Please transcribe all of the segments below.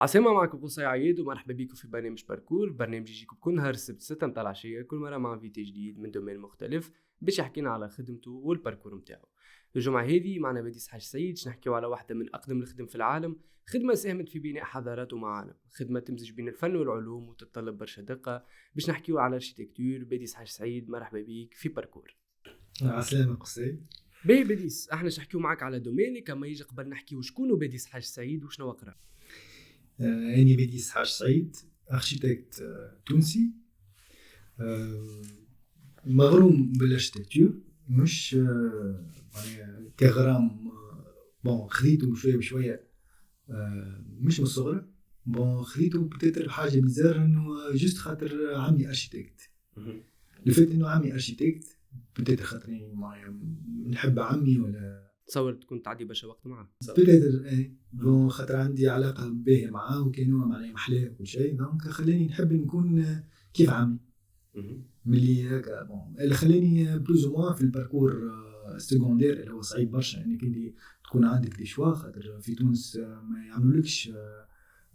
عسلامة، معكم قصي عياد ومرحبا بكم في برنامج باركور. برنامج يجيكم كل نهار السبت 6 متاع العشية، كل مرة مع فيديو جديد من دومين مختلف باش يحكينا على خدمته والباركور متاعه. الجمعة هذه معنا بديس حاج سيد، نحكيو على واحدة من أقدم الخدم في العالم، خدمة ساهمت في بناء حضارات ومعالم، خدمة تمزج بين الفن والعلوم وتتطلب برشا دقة. باش نحكيو على الاركيتكتور. بديس حاج سيد مرحبا بيك في باركور. عسلامة قصي. بديس احنا نحكيو معك على دوميني، كما يجي قبل نحكيو شكون بديس حاج سيد وشنو قرا. أنا بديس حاج سعيد، أرشيتكت تونسي، مغروم بالارشيتكتور، مش يعني كغرام. خذيته شوية بشوية، مش من الصغر. خذيته بتاتر حاجة بيزار إنه جست خاطر عمي أرشيتكت. لفت إنه عمي أرشيتكت بتاتر خاطري نحب عمي ولا تصور تكون تعدي برشا وقت معاه. بتاتر خاطر عندي علاقة باهية معاه وكانوا معناها محلاه وكل شيء، دونك خلاني نحب نكون كيف عمي. ملي هكا اللي خلاني بلوز او في الباركور سيكوندير اللي هو صعيب برشا انك انت تكون عندك دي شوا، خاطر في تونس ما يعملولكش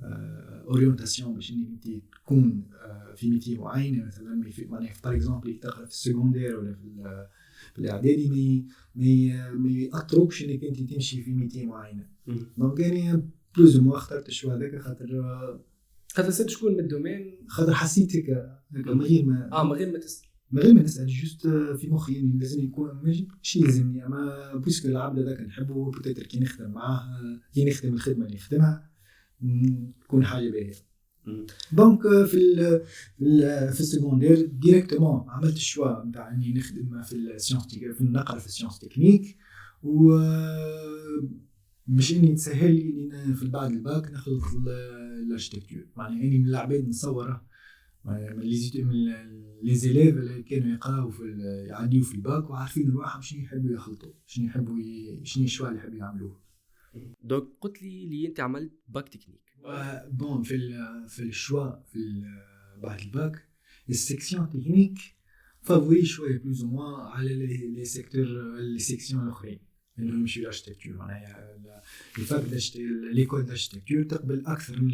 اورينتاسيون باش انك انت تكون في ميتي معين. مثلا معناها باغ اكزومبل تقرا في السيكوندير ولا في الاعدادي ما يأطروكش انك انت تمشي في ميتي معينه. دونك انا بلوز او اخترت الشوا هذاك خاطر صرت شكون من الدومين، خاطر حسيت هكا من غير ما تسأل. من غير ما نسأل، جوست في مخي يعني لازم يكون ماشي لازمني، اما بويسك العبد هذاك نحبه بتاتر كي نخدم معاه، كي نخدم الخدمه اللي نخدمها تكون حاجه باهيه. دونك في السكوندير ديريكتومون عملت الشوا نتاع اني نخدم في السيونس، في النقل في السيونس تكنيك، و مش اني تسهل لي في بعد الباك نخلط الاركتيكتور. معناها اني من العباد نصوره من لي زيليف اللي كانوا يقراوا يعديوا في الباك وعارفين رواحهم شنو يحبوا يخلطوا، شنو يحبوا شنو الشوا اللي يحبوا يعملوه. دونك قلت لي انت عملت باك تكنيك. بون في الشوا في بعد الباك السيكسيون تكنيك فافوري شويه بلوز او موان على لي سيكتور لي سيكسيون الاخرين اللي يمشي الاركتيكتور. معناها الفاك ليكول داركتيكتور تقبل اكثر من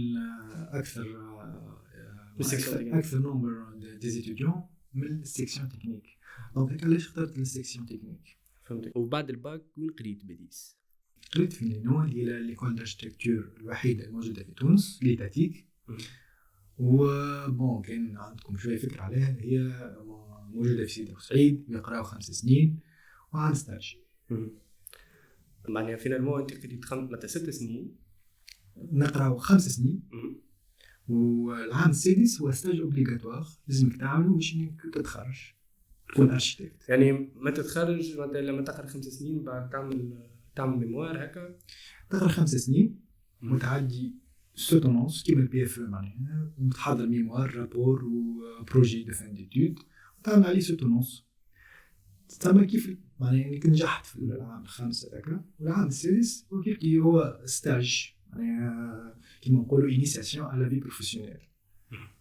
اكثر نمبر دي زيتيديون من السيكسيون تكنيك. دونك علاش اخترت السيكسيون تكنيك؟ فهمت. وبعد الباك وين قريت بديس؟ قريت في لينو اللي ليكول داركتيكتور الوحيده الموجوده في تونس ليتاتيك. وبون كان عندكم شويه فكره عليها، هي موجوده في سيدي بوسعيد، يقراو 5 سنين وعام ستاج. معناها فينالمون انت قريت 6 سنين، نقراو 5 سنين، والعام السادس هو ستاج اوبليغاتوار لازمك تعمله باش انك تتخرج تكون ارشيتكت. يعني ما تتخرج لما تقرا 5 سنين بعد تعمل ميموار هكا، تقرا 5 سنين وتعدي سوتونونس كيما البي اف، معناها تحضر ميموار رابور وبروجي دو فان ديتود وتعمل عليه سوتونونس. تسمى كيف معناها انك نجحت في العام الخامس هذاك، والعام السادس هو كيف هو ستاج، يعني كيما نقولوا انيسياسيون على في بروفيسيونيل.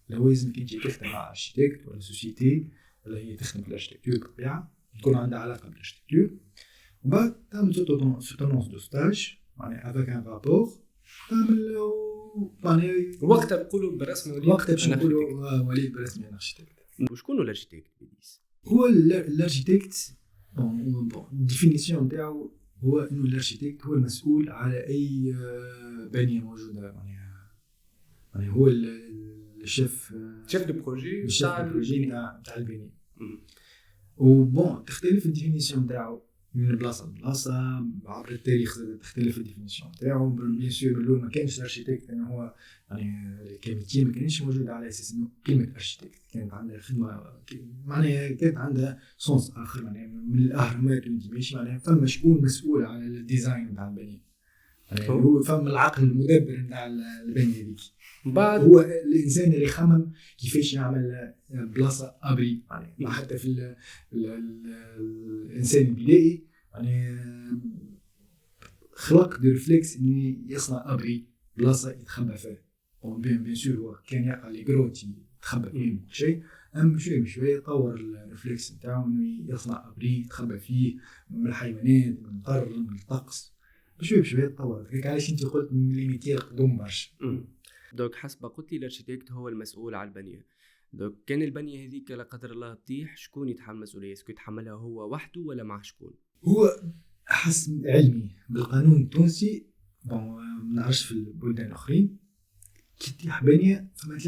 لازم كي تجي تخدم مع اركتيكت ولا سوسيتي ولا هي تخدم في الاركتيكتور بالطبيعه تكون عندها علاقه بالاركتيكتور، وبعد تعمل سوتونونس دو ستاج معناها افيك ان رابور تعمل معناها وقتها نقولوا بالرسمي وقتها باش نقولوا وليد بالرسمي انا اركتيكت. وشكون الاركتيكت بديس؟ هو الاركتيكت بون الديفينيسيون نتاعو هو انه الاركتيكت هو المسؤول على اي بنيه موجوده، معناها هو الشيف دو بروجي تاع البنيه. وبون تختلف الديفينيسيون نتاعو من بلاصه لبلاصه، عبر التاريخ تختلف الديفينيسيون نتاعو. بيان سور من الاول ما كانش اركتيكت انه هو يعني كلمتين ما كانش موجوده على اساس انه كلمه اركتيكت كانت عندها خدمه، معناها كانت عندها سونس اخر. معناها من الاهرامات وانت ماشي معناها فما شكون مسؤول على الديزاين نتاع البنيه، يعني هو فما العقل المدبر نتاع البنيه هذيك. بعد هو الانسان اللي خمم كيفاش يعمل بلاصه ابري، يعني حتى في الانسان البدائي يعني خلق دو ريفلكس انه يصنع ابري بلاصه يتخبى فيها. بيان سور هو كان يقع لي جروتي يتخبى فيه شيء، اما شويه بشويه طور الريفلكس نتاعو انه يصنع ابري يتخبى فيه من الحيوانات، من المطر، من الطقس. بشويه بشويه تطور. هيك علاش انت قلت مليمتير قدوم برشا. دوك حسب قلت لي الاركيتكت هو المسؤول على البنيه. دوك كان البنيه هذيك لا قدر الله تطيح، شكون يتحمل المسؤوليه؟ اسكو يتحملها هو وحده ولا مع شكون؟ هو حسب علمي بالقانون التونسي، ما نعرفش في البلدان الاخرين، كي تطيح بنيه فما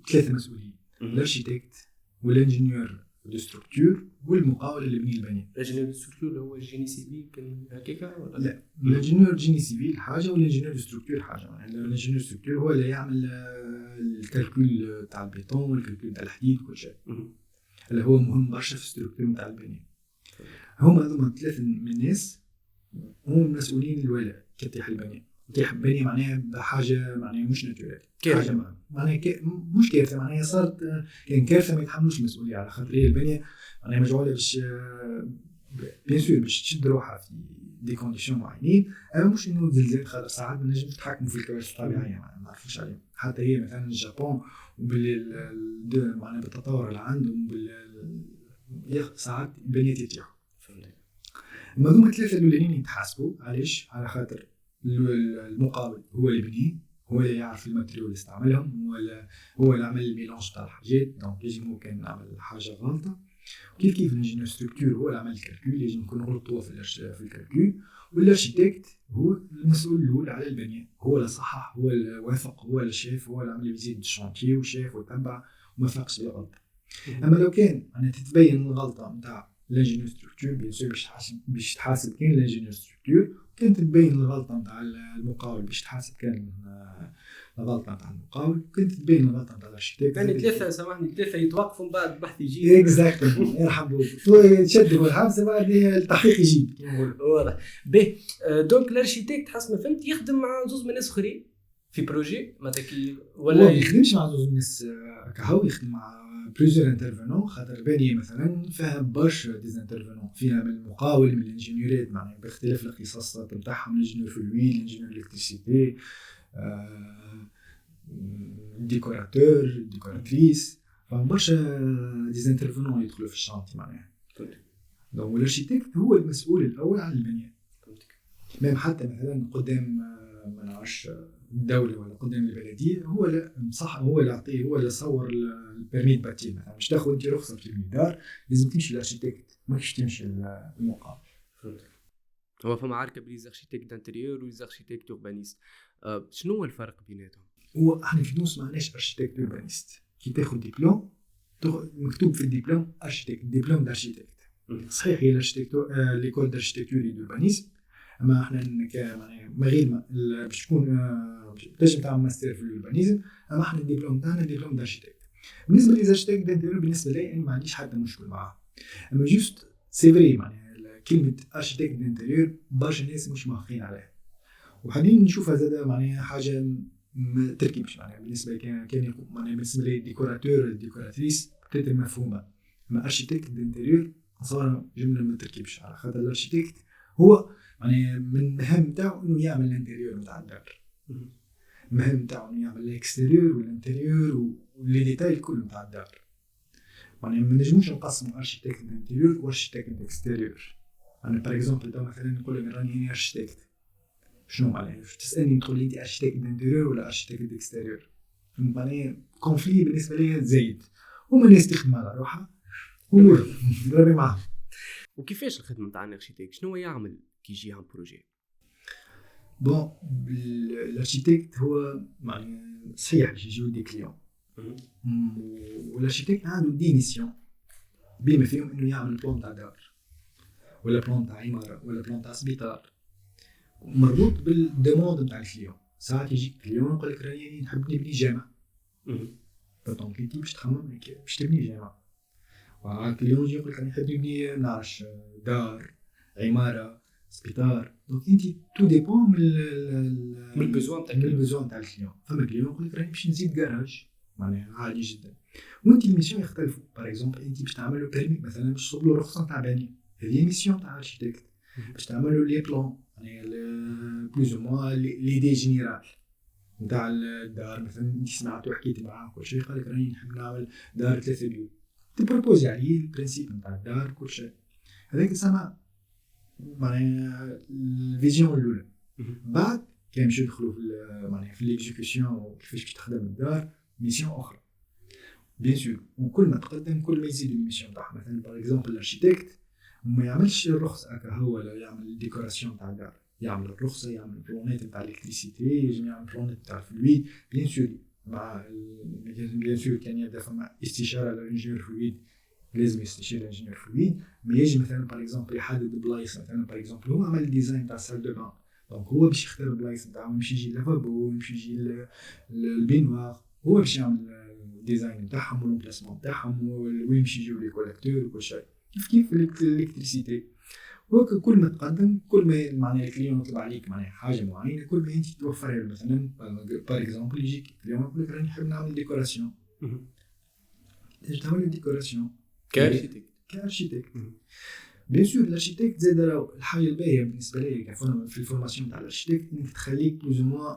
ثلاثه مسؤولين: الاركيتكت والانجينيور دو ستركتور والمقاول اللي بني البنيه. الانجينيور دو ستركتور هو الجيني سيفيل كان هكاكا ولا لا؟ الانجينيور جيني سيفيل حاجه والانجينيور دو ستركتور حاجه. يعني الانجينيور ستركتور هو اللي يعمل الكالكول تاع البيطون والكالكول تاع الحديد وكل شيء، اللي هو مهم برشا في الستركتور تاع البنيه. هما هذوما ثلاثه من الناس هم المسؤولين الولاء. كي تطيح البنيه، تطيح البنيه معناها بحاجه معناها مش ناتورال، حاجه معناها مش كارثه، معناها صارت كان كارثه ما يتحملوش المسؤوليه، على خاطر هي البنيه معناها مجعوله باش بيان سور باش تشد روحها في دي كونديسيون معينين. اما مش انه زلزال، خاطر ساعات ما نجمش نتحكموا في الكوارث الطبيعيه، ما نعرفوش عليهم. حتى هي مثلا اليابان معناها بالتطور اللي عندهم ساعات البنيه تطيح. اما هذوما الثلاثه الاولانيين يتحاسبوا. علاش؟ على خاطر المقاول هو اللي بنيه، هو اللي يعرف الماتريال اللي استعملهم، هو اللي عمل الميلانج تاع الحاجات. دونك لازم هو كان عمل حاجه غلطه. كيف الانجينيور ستركتور هو اللي عمل الكالكول، لازم يكون غلطوا في الكالكول. والاركيتكت هو المسؤول الاول على البنيه، هو اللي صحح، هو اللي وافق، هو اللي شاف، هو اللي عمل فيزيت الشانتيي وشاف وتبع وما فاقش بالغلطه. اما لو كان انا تتبين الغلطه نتاع الانجينيور ستركتور، بيان سور باش تحاسب كان الانجينيور ستركتور. كانت تبين الغلطه نتاع المقاول باش تحاسب كان الغلطه نتاع المقاول. كانت تبين الغلطه نتاع الاركيتكت. يعني ثلاثه، سامحني، ثلاثه يتوقفوا من بعد البحث يجي. اكزاكتلي. يرحم بوك تشدوا الحبس بعد التحقيق يجي. واضح. باهي دونك الاركيتكت حسب ما فهمت يخدم مع زوز من الناس اخرين في بروجي متاكي ولا ما يخدمش مع زوز الناس كهو، يخدم مع بليزيور انترفينون. خاطر بانيه مثلا فيها برشا ديزانترفينون، فيها من المقاول من الانجينيورات معناها باختلاف الاختصاصات نتاعهم، الانجينيور فلويد، الانجينيور الكتريسيتي، ديكوراتور، ديكوراتريس، برشا ديزانترفينون يدخلوا في الشانتي معناها. دونك الاركيتكت هو المسؤول الاول عن البنيه. ميم حتى مثلا قدام ما نعرفش الدوله ولا قدام البلديه، هو لا صح، هو اللي يعطيه، هو اللي صور البرمي باتي. مثلا باش تاخذ انت رخصه في الدار لازم تمشي للاركيتكت، ماكش تمشي للمقاول. هو فما عركه بين الاركيتكت دانتيريور والاركيتكت اوربانيست. شنو هو الفرق بيناتهم؟ هو احنا في تونس ما عندناش اركيتكت اوربانيست. كي تاخذ ديبلوم مكتوب في الدبلوم اركيتكت، دبلوم داركيتكت. صحيح هي الاركيتكتور ليكول داركيتكتور اوربانيزم، اما احنا معناها ما غير باش تكون تنجم تعمل ماستر في الأوربانيزم. اما احنا الدبلوم تاعنا دبلوم داركيتكت. بالنسبه للاركيتكت دانتيريور بالنسبه لي انا ما عنديش حتى مشكل معاه. اما جوست سي فري معناها كلمه اركيتكت دانتيريور برشا ناس مش موافقين عليها، وحاليا نشوفها زاده معناها حاجه ما تركبش. معناها بالنسبه كان معناها بالنسبه لي ديكوراتور ديكوراتريس بتاعت مفهومه، اما اركيتكت دانتيريور صار جمله ما تركبش، على خاطر الاركيتكت هو يعني من المهام نتاعو انه يعمل الانتيريور نتاع الدار، المهام نتاعو انه يعمل الاكستيريور والانتيريور ولي ديتاي الكل نتاع الدار. يعني ما نجموش نقسموا اركيتكت انتيريور واركيتكت اكستيريور. انا باغ اكزومبل تو مثلا نقول لك راني انا اركيتكت، شنو معناها؟ تسالني تقول لي انت اركيتكت انتيريور ولا اركيتكت اكستيريور؟ معناها كونفلي بالنسبه لي زايد، هما الناس تخدم على روحها ونضرب معاهم. وكيفاش الخدمه نتاع الاركيتكت؟ شنو يعمل كي يجي عن بروجي؟ بون الاركيتكت هو معناها صحيح باش يجيو دي كليون، والاركيتكت عنده دي ميسيون بما فيهم انه يعمل بلان تاع دار ولا بلان تاع عماره ولا بلان تاع سبيطار مربوط بالديموند نتاع الكليون. ساعات يجيك كليون يقول لك راني نحب نبني جامع، دونك انت باش تخمم باش تبني جامع. وكليون يجي يقول لك راني نحب نبني نعرفش دار عماره سبيطار. دونك انت تو ديبون من البيزوان تاع الكليون. فما كليون يقول لك راني باش نزيد كراج، معناها عادي جدا. وانت الميسيون يختلفوا. باغ اكزومبل انت باش تعمل له بيرمي مثلا باش تصوب له رخصه تاع بني، هذه ميسيون تاع اركيتكت. باش تعمل له لي بلان يعني بلوز او موان لي دي جينيرال نتاع الدار. مثلا انت سمعتو حكيت معاه كل شيء قال لك راني نحب نعمل دار 3 بيوت، تبروبوزي عليه البرانسيب نتاع الدار كل شيء. هذاك سما معناها الفيزيون الاولى. بعد كان يمشيو يدخلوا في معناها في ليكزيكسيون وكيفاش باش تخدم الدار ميسيون اخرى بيان سور. وكل ما تقدم كل ما يزيد الميسيون تاعها. مثلا باغ اكزومبل الاركيتكت ما يعملش الرخصه هكا هو، ولا يعمل الديكوراسيون تاع الدار، يعمل الرخصه، يعمل البلونات تاع الالكتريسيتي، يجي يعمل البلونات تاع الفلويد بيان سور. مع بيان سور كان يبدا فما استشاره للانجينيور فلويد، لازم يستشير الانجينيور فلويد. ما يجي مثلا باغ اكزومبل يحدد بلايص، مثلا باغ اكزومبل هو عمل الديزاين تاع السال دو بان، دونك هو باش يختار البلايص نتاعو، يمشي يجي لافابو، يمشي يجي البينوار، هو باش يعمل الديزاين نتاعهم والبلاسمون نتاعهم، ويمشي يجيو لي كولكتور وكل شيء. كيف الالكتريسيتي كل ما تقدم كل ما معناها الكليون يطلب عليك معناها حاجه معينه، كل ما انت توفرها له. مثلا باغ اكزومبل يجيك كليون يقول لك راني نحب نعمل ديكوراسيون، تجي تعمل ديكوراسيون كارشيتكت. بيان سور الارشيتكت زاد راهو الحاجه الباهيه بالنسبه لي في الفورماسيون تاع الارشيتكت انك تخليك بلوز موا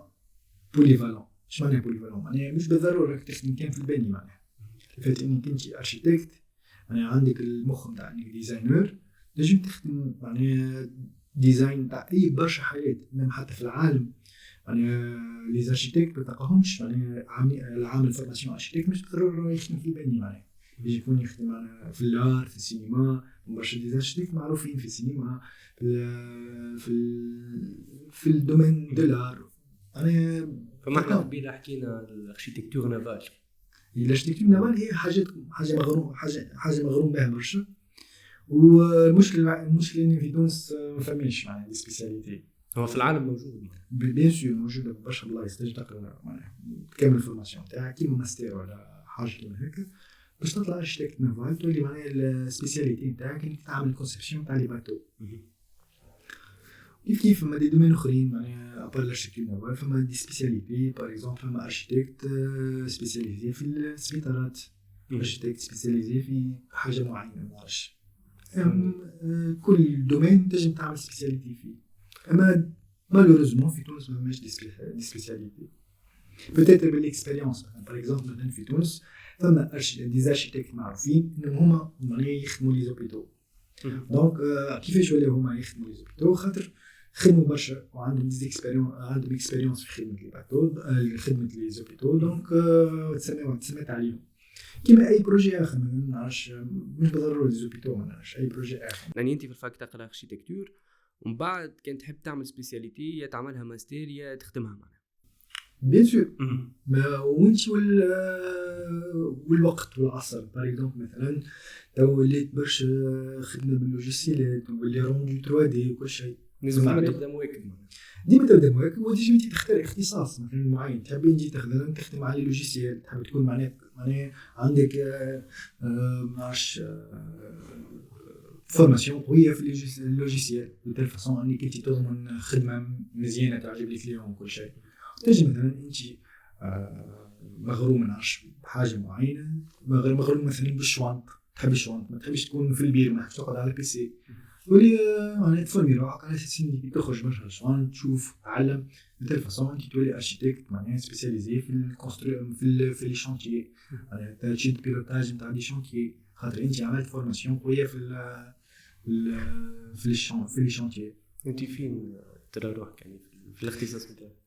بوليفالون. اش معناها بوليفالون؟ معناها مش بالضروره راك تخدم كان في البني، معناها فات انك انت ارشيتكت معناها عندك المخ نتاع انك ديزاينر، لازم تخدم معناها ديزاين تاع اي برشا حاجات ميم حتى في العالم. معناها لي زارشيتكت ما تلقاهمش معناها عامل فورماسيون ارشيتكت مش بالضروره يخدم في البني، معناها يجي يكون يخدم معناها في الار في السينما. برشا دي زارشيتكت معروفين في السينما في الدومين دو لار. انا فما احنا قبيله حكينا الاركيتكتور نافال. الاركيتكتور نافال هي حاجه مغروم بها برشا. والمشكله ان في تونس ما فماش معناها دي سبيسياليتي. هو في العالم موجود بيان سور موجوده برشا بلايص تجي تقرا معناها تكمل الفورماسيون تاعك كيما ماستر ولا حاجه كيما هكا باش تطلع اركيتكت نافال، تولي معناها السبيسياليتي نتاعك انك تعمل الكونسيبسيون تاع لي باتو. كيف فما دي دومين اخرين معناها ابار الاركيتكتور نافال فما دي سبيسياليتي. باغ اكزومبل فما اركيتكت سبيسياليزي في السبيطارات، اركيتكت سبيسياليزي في حاجه معينه ما نعرفش. كل دومين تنجم تعمل سبيسياليتي فيه. اما مالوريزمون في تونس ما فماش دي سبيسياليتي. بوتيتر بالاكسبيريونس باغ اكزومبل مثلا في تونس فما دي زارشيتكت معروفين انهم هما معناها يخدموا لي زوبيتو. دونك كيفاش ولاو هما يخدموا لي زوبيتو؟ خاطر خدموا برشا وعندهم دي عندهم اكسبيريونس في خدمه لي باتو خدمه لي زوبيتو. دونك تسميت عليهم كيما اي بروجي اخر. ما نعرفش مش بالضروره لي زوبيتو، ما نعرفش اي بروجي اخر. يعني انت في الفاك تقرا اركيتكتور ومن بعد كان تحب تعمل سبيسياليتي يا تعملها ماستر يا تخدمها معنا. بيان سور ما وانت والوقت والعصر. باغ اكزومبل مثلا تو وليت برشا خدمه باللوجيسيالات واللي روندو 3 دي وكل شيء. لازم تبدا مواكب ديما تبدا مواكب وديما انت تختار اختصاص مثلا معين تحب انت تخدم على لوجيسيال، تحب تكون معناها عندك معش فورماسيون قويه في اللوجيسيال بتال فاصون انك انت تضمن خدمه مزيانه تعجب الكليون وكل شيء. تجي مثلا انت مغروم ما نعرفش بحاجه معينه، مغروم مثلا بالشوانط، تحب الشوانط ما تحبش تكون في البير، ما تحبش تقعد على البي سي، تولي معناها تفرمي روحك على اساس انك تخرج برشا الشوانط تشوف تعلم بتال فاصون انت تولي اركيتكت معناها سبيسياليزي في الكونسترو في لي شانتيي، معناها تشد بيلوتاج نتاع لي شانتيي خاطر انت عملت فورماسيون قويه في لي شانتيي. انت فين ترى روحك يعني في الاختصاص نتاعك؟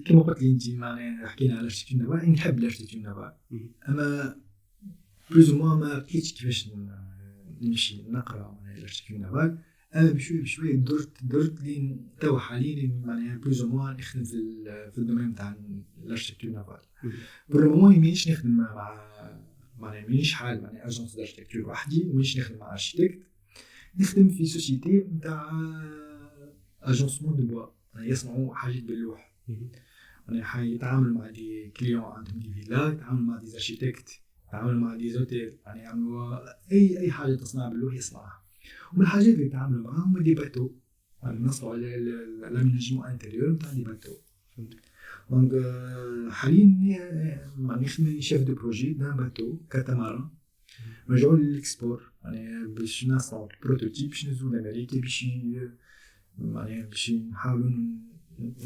كما قلت لي انت معناها حكينا على الاركيتكتور نافال، نحب الاركيتكتور نافال اما بلوز موا ما لقيتش كيفاش نمشي نقرا معناها الاركيتكتور نافال. اما بشويه درت لي توا حاليا معناها بلوز موا نخدم في الدومين تاع الاركيتكتور نافال. بالمومون مانيش نخدم معناها مانيش حال معناها اجونس داركتيكتور وحدي، مانيش نخدم مع اركيتكت، نخدم في سوسيتي نتاع اجونسمون دو بوا يصنعوا حاجات باللوح. يعني يتعاملوا مع دي كليون عندهم دي فيلا، يتعاملوا مع دي اركيتكت، يتعاملوا مع دي زوتيل، يعني يعملوا اي حاجه تصنع باللوح يصنعها. ومن الحاجات اللي يتعاملوا معاهم دي باتو، يعني نصنعوا لاميناجمون انتيريور نتاع دي باتو. دونك حاليا نخدم شيف دو بروجي دان باتو كاتاماران رجعوا للاكسبور، يعني باش نصنعوا البروتوتيب باش نزولوا لامريكا باش نحاولوا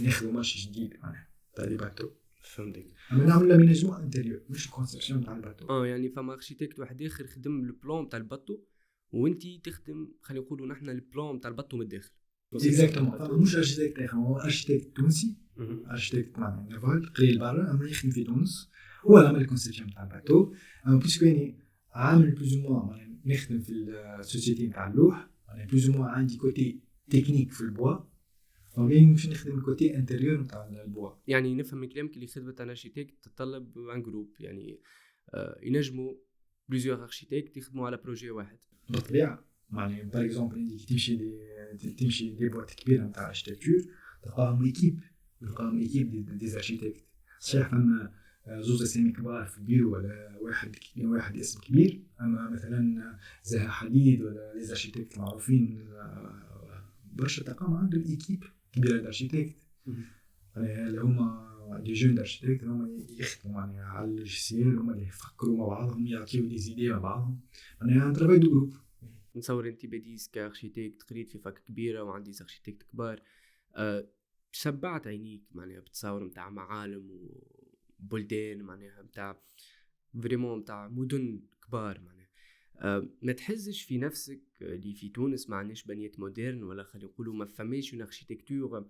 ناخذوا مارشي جديد معناها تاع لي باتو. فهمتك. اما نعمل لاميناجمون انتيريور مش الكونسيبسيون تاع الباتو. يعني فما اركيتكت واحد اخر خدم البلان تاع الباتو وانتي تخدم خلينا نقولوا نحن البلان تاع الباتو من الداخل. اكزاكتومون مش ارشيتكت هو ارشيتكت تونسي ارشيتكت معناها نافال قري برا اما يخدم في تونس هو اللي عمل الكونسيبشن تاع الباتو اما بيسكو يعني عامل بلوز موا نخدم في السوسيتي تاع اللوح انا بلوز موا عندي كوتي تكنيك في البوا وبين مش نخدم الكوتي انتيريور تاع البوا. يعني نفهم من كلامك اللي خدمه ارشيتكت تتطلب ان جروب يعني ينجموا بليزيور ارشيتكت يخدموا على بروجي واحد بالطبيعه يعني باغ اكزومبل عندك تمشي دي بوات كبيره نتاع اركتيكتور تلقاهم ايكيب دي ارشيتكت صحيح فما زوز اسامي كبار في البيرو ولا واحد اسم كبير اما مثلا زها حديد ولا لي ارشيتكت معروفين برشا تلقاهم عندهم ايكيب كبيره الارشيتكت اللي هما دي جون ارشيتكت هما يخدموا يعني على الجسير هما اللي يفكروا مع بعضهم يعطيو دي زيدي مع بعضهم يعني ان ترافاي دو جروب. نصور انت بديس كارشيتكت قريت في فك كبيره وعندي ارشيتكت كبار شبعت عينيك معناها بتصور نتاع معالم وبلدان معناها نتاع فريمون نتاع مدن كبار معناها ما تحزش في نفسك اللي في تونس ما عندناش بنيات مودرن ولا خلينا نقولوا ما فماش اون اركيتكتور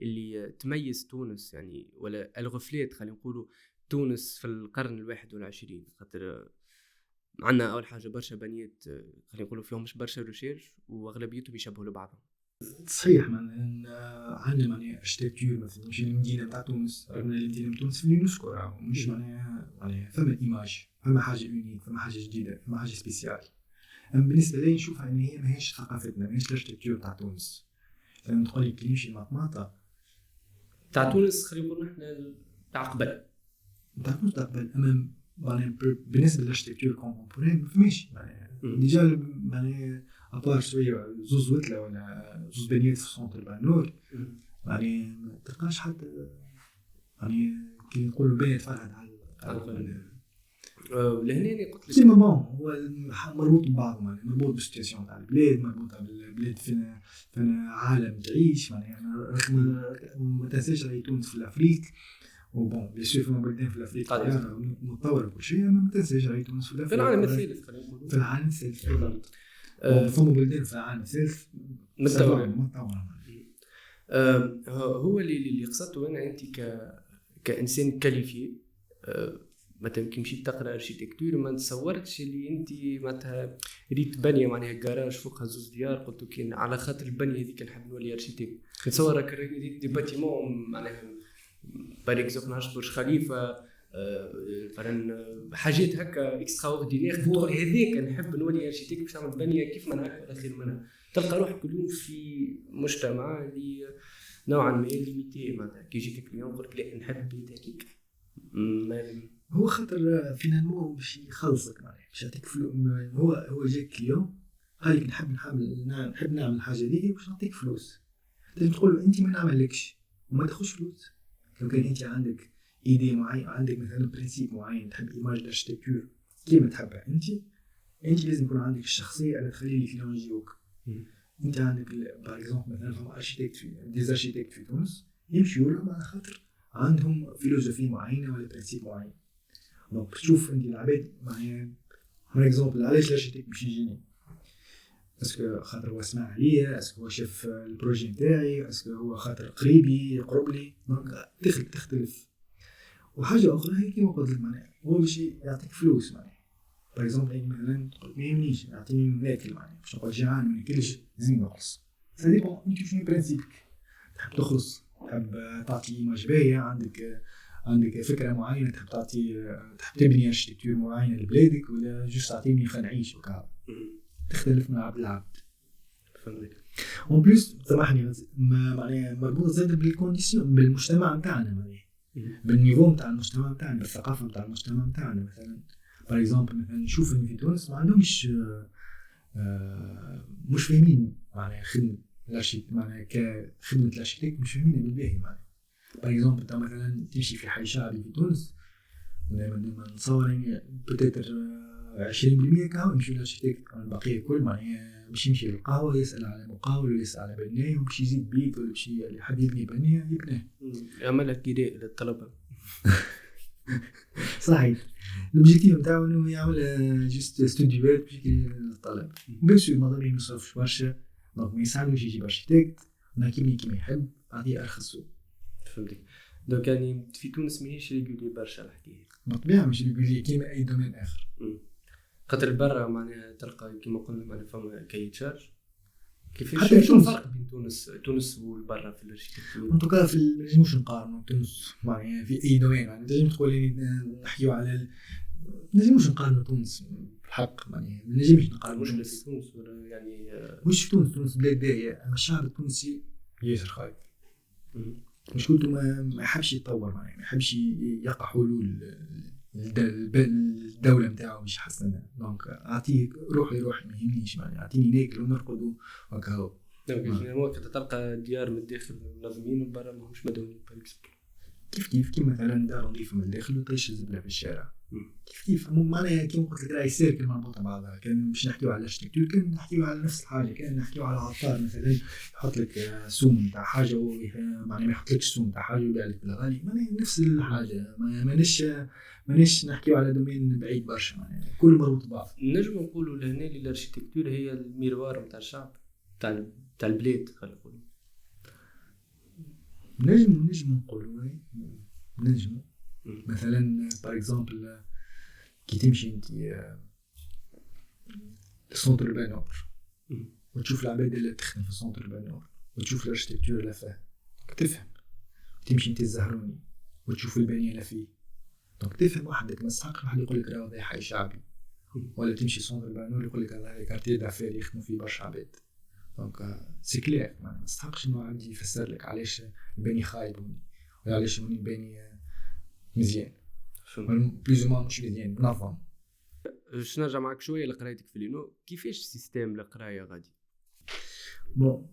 اللي تميز تونس يعني ولا الغفلات خلينا نقولوا تونس في القرن ال21 خاطر عندنا اول حاجه برشا بنيات خلينا نقولوا فيهم مش برشا ريشيرش واغلبيتهم يشبهوا لبعضهم. صحيح عندنا معناها اركتيكتور مثلا مش المدينه تاع تونس رغم المدينه تاع تونس في اليونسكو مش معناها فما ايماج فما حاجه يونيك فما حاجه جديده فما حاجه سبيسيال. اما بالنسبه لي نشوفها ان هي ماهيش ثقافتنا ماهيش الاركتيكتور تاع تونس لما تقول لي كيمشي المطماطه تاع تونس خلينا نقولوا احنا تاع قبل اما معناها بالنسبه للاركتيكتور كونتمبورين ما فماش معناها ديجا معناها ابار شويه زوز وتله ولا زوز بنيات في سونتر بانور يعني ما تلقاش حتى يعني كي نقولوا بنيت فرحت على لهنا قلت لك كيما هو مربوط ببعض يعني مربوط بالسيتياسيون تاع البلاد مربوطه بالبلاد فينا عالم تعيش معناها ما تنساش راهي تونس في الافريق وبون بيان سور فما بلدان في الافريق متطوره كل شيء ما تنساش راهي تونس في الافريق في العالم الثالث خلينا نقولوا في العالم الثالث فما بلدان في العالم الثالث متطوره هو اللي قصدته انا انت كانسان كاليفي مثلا كي مشيت تقرا اركيتكتور ما تصورتش اللي انت معناتها ريت بنيه معناها كراج فوقها زوز ديار قلت كاين على خاطر البنيه هذيك نحب نولي اركيتكت نتصور راك ريت دي باتيمون معناها بار اكزومبل نعرف برج خليفه مثلا حاجات هكا اكسترا اوردينير هذيك نحب نولي اركيتكت باش نعمل بنيه كيف ما نهكا ولا خير منها. تلقى روحك اليوم في مجتمع اللي نوعا ما ليميتي معناتها كي يجيك كليون يقول لك لا نحب بيت هكيك هو خاطر فينالمون باش يخلصك معناها باش يعطيك فلوس هو جاك اليوم قال لك نحب نعمل الحاجه دي باش نعطيك فلوس لازم تقول له انت ما نعملكش وما تاخذش فلوس. لو كان انت عندك ايدي معين عندك مثلا برينسيپ معين تحب ايماج الاركتيكتور كيما تحبها انت لازم يكون عندك الشخصيه اللي تخلي لي كليون يجيوك. انت عندك باغ اكزومبل مثلا فما اركتيكت ديزاركتيكت في تونس يمشيوا لهم على خاطر عندهم فيلوسوفي معينه ولا برينسيپ معين. دونك تشوف انت العباد معناها باغ اكزومبل علاش الاركتيكت باش يجيني اسكو خاطر هو سمع عليا اسكو هو شاف البروجي نتاعي اسكو هو خاطر قريبي يقرب لي. دونك تختلف. وحاجه اخرى هي كيما قلت لك معناها هو باش يعطيك فلوس معناها باغ اكزومبل مثلا ما يهمنيش يعطيني ناكل معناها باش نقعد جيعان ما ناكلش لازم نخلص سا ديبون انت شنو برينسيبك تحب تخلص تحب تعطي ايماج باهيه عندك فكره معينه تحب تبني اركتيكتور معينه لبلادك ولا جوست تعطيني خلينا نعيش وكا تختلف من عبد العبد. فهمتك. اون بليس سامحني معناها مربوط زاد بالكونديسيون بالمجتمع نتاعنا معناها بالنيفو نتاع المجتمع نتاعنا بالثقافه نتاع المجتمع نتاعنا. مثلا باغ اكزومبل مثلا نشوف ان في تونس ما عندهمش مش فاهمين معناها خدمه الارشيتكت معناها كخدمه الارشيتكت مش فاهمينها بالباهي معناها. باغ اكزومبل انت مثلا تمشي في حي شعبي في تونس لما نتصور بتاتر 20% كهو يمشي للارشيتكت البقيه الكل معناها باش يمشي للقهوه يسال على مقاول ولا يسال على بنايه وباش يزيد بيت ولا باش يحب يبني بنيه يبنيه يعمل لك كيداء للطلبه. صحيح. الاوبجيكتيف نتاعو انه يعمل جست ستوديوات باش للطلب بيان سور ماذا ما يصرفش برشا دونك ما يساعدوش يجيب ارشيتكت انا كيما يحب هذه ارخص. فهمتك. دونك يعني في تونس ماهيش ريغولي برشا الحكايه بالطبيعه مش يقول لي كيما اي دومين اخر. خاطر برا معناها تلقى كيما قلنا معناها فما كي تشارج. كيفاش حتى شنو الفرق بين تونس والبرا في الاركيتكتور؟ انطوكا في مش نقارنوا تونس معناها في اي دومين، يعني لازم تقولي نحكيو على لازمش نقارنوا تونس بالحق، يعني لازمش نقارنوا المشكله في تونس ولا يعني مش في تونس بلاد باهيه، اما الشعب التونسي ياسر خايف. مشكلته ما يحبش يتطور، ما يحبش يلقى حلول الدوله نتاعو باش يحسنها. دونك اعطيه روحي ما يهمنيش، يعني اعطيني ناكل ونرقد وهكا. دونك تلقى ديار من الداخل منظمين وبرا ماهوش مدنيين كيف مثلا دار نظيفه من الداخل وطيش الزبله في الشارع. كيف معناها كيما قلت لك راهي سيركل مربوطه بعضها. كان باش نحكيو على الاركتيكتور كان نحكيو على نفس الحاجه، كان نحكيو على عطار مثلا يحط لك سوم تاع حاجه معناها ما يحطلكش سوم تاع حاجه ويبيع لك بالغالي، معناها نفس الحاجه. مانيش نحكيو على دومين بعيد برشا، معناها كل مربوط ببعض. نجم نقولوا لهنا الاركتيكتور هي الميروار نتاع الشعب تاع البلاد، خلينا نقولوا نجم نقولوا نجم مثلا بار اكزومبل كي تمشي انت السونتر البانور وتشوف العباد اللي تخدم في السونتر البانور وتشوف الاركتيكتور اللي فيه تفهم. تمشي انت الزهروني وتشوف البنيه اللي فيه دونك تفهم وحدك. ما يستحقش واحد يقول لك راه هذا حي شعبي، ولا تمشي سونتر البانور يقول لك هذا كارتير دافير يخدموا فيه برشا عباد. دونك سي كلير ما يستحقش انه عندي يفسر لك علاش البني خايب ولا علاش البني مزيان بلوز ما مش مزيان منظم. باش نرجع معك شويه لقرايتك في لينو، كيفاش سيستم القرايه غادي؟ بون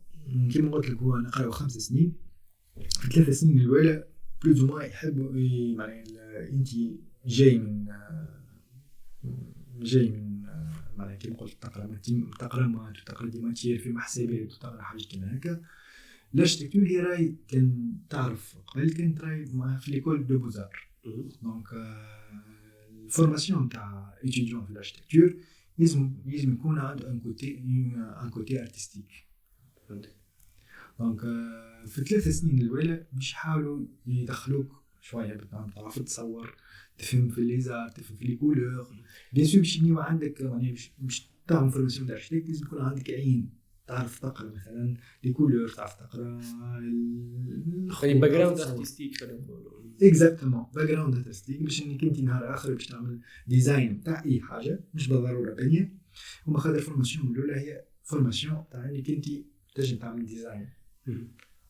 كيما قلت لك هو نقراو 5 سنين. في 3 سنين الاولى بلوز ما يحب معناها انت جاي من معناها كيما قلت تقرا دي ماتير في محسابات وتقرا حاجه كيما هكا. الاركتيكتور هي راي كان تعرف قبل كانت راي في ليكول دو بوزار. دونك الفورماسيون تاع ايتيديون في الاركتيكتور لازم يكون عنده ان كوتي ارتستيك. دونك في 3 سنين الاولى باش يحاولوا يدخلوك شويه تعرف تصور، تفهم في ليزار، تفهم في لي كولور. بيان سور باش ينيو عندك يعني باش تعمل فورماسيون تاع الاركتيك لازم يكون عندك عين تعرف تقرا مثلا لي كولور، تعرف تقرا يعني باك جراوند ارتستيك خلينا نقولوا. اكزاكتومون باك جراوند ارتستيك باش انك انت نهار اخر باش تعمل ديزاين تاع اي حاجه مش بالضروره بنيه. وما خاطر الفورماسيون الاولى هي فورماسيون تاع انك انت تنجم تعمل ديزاين.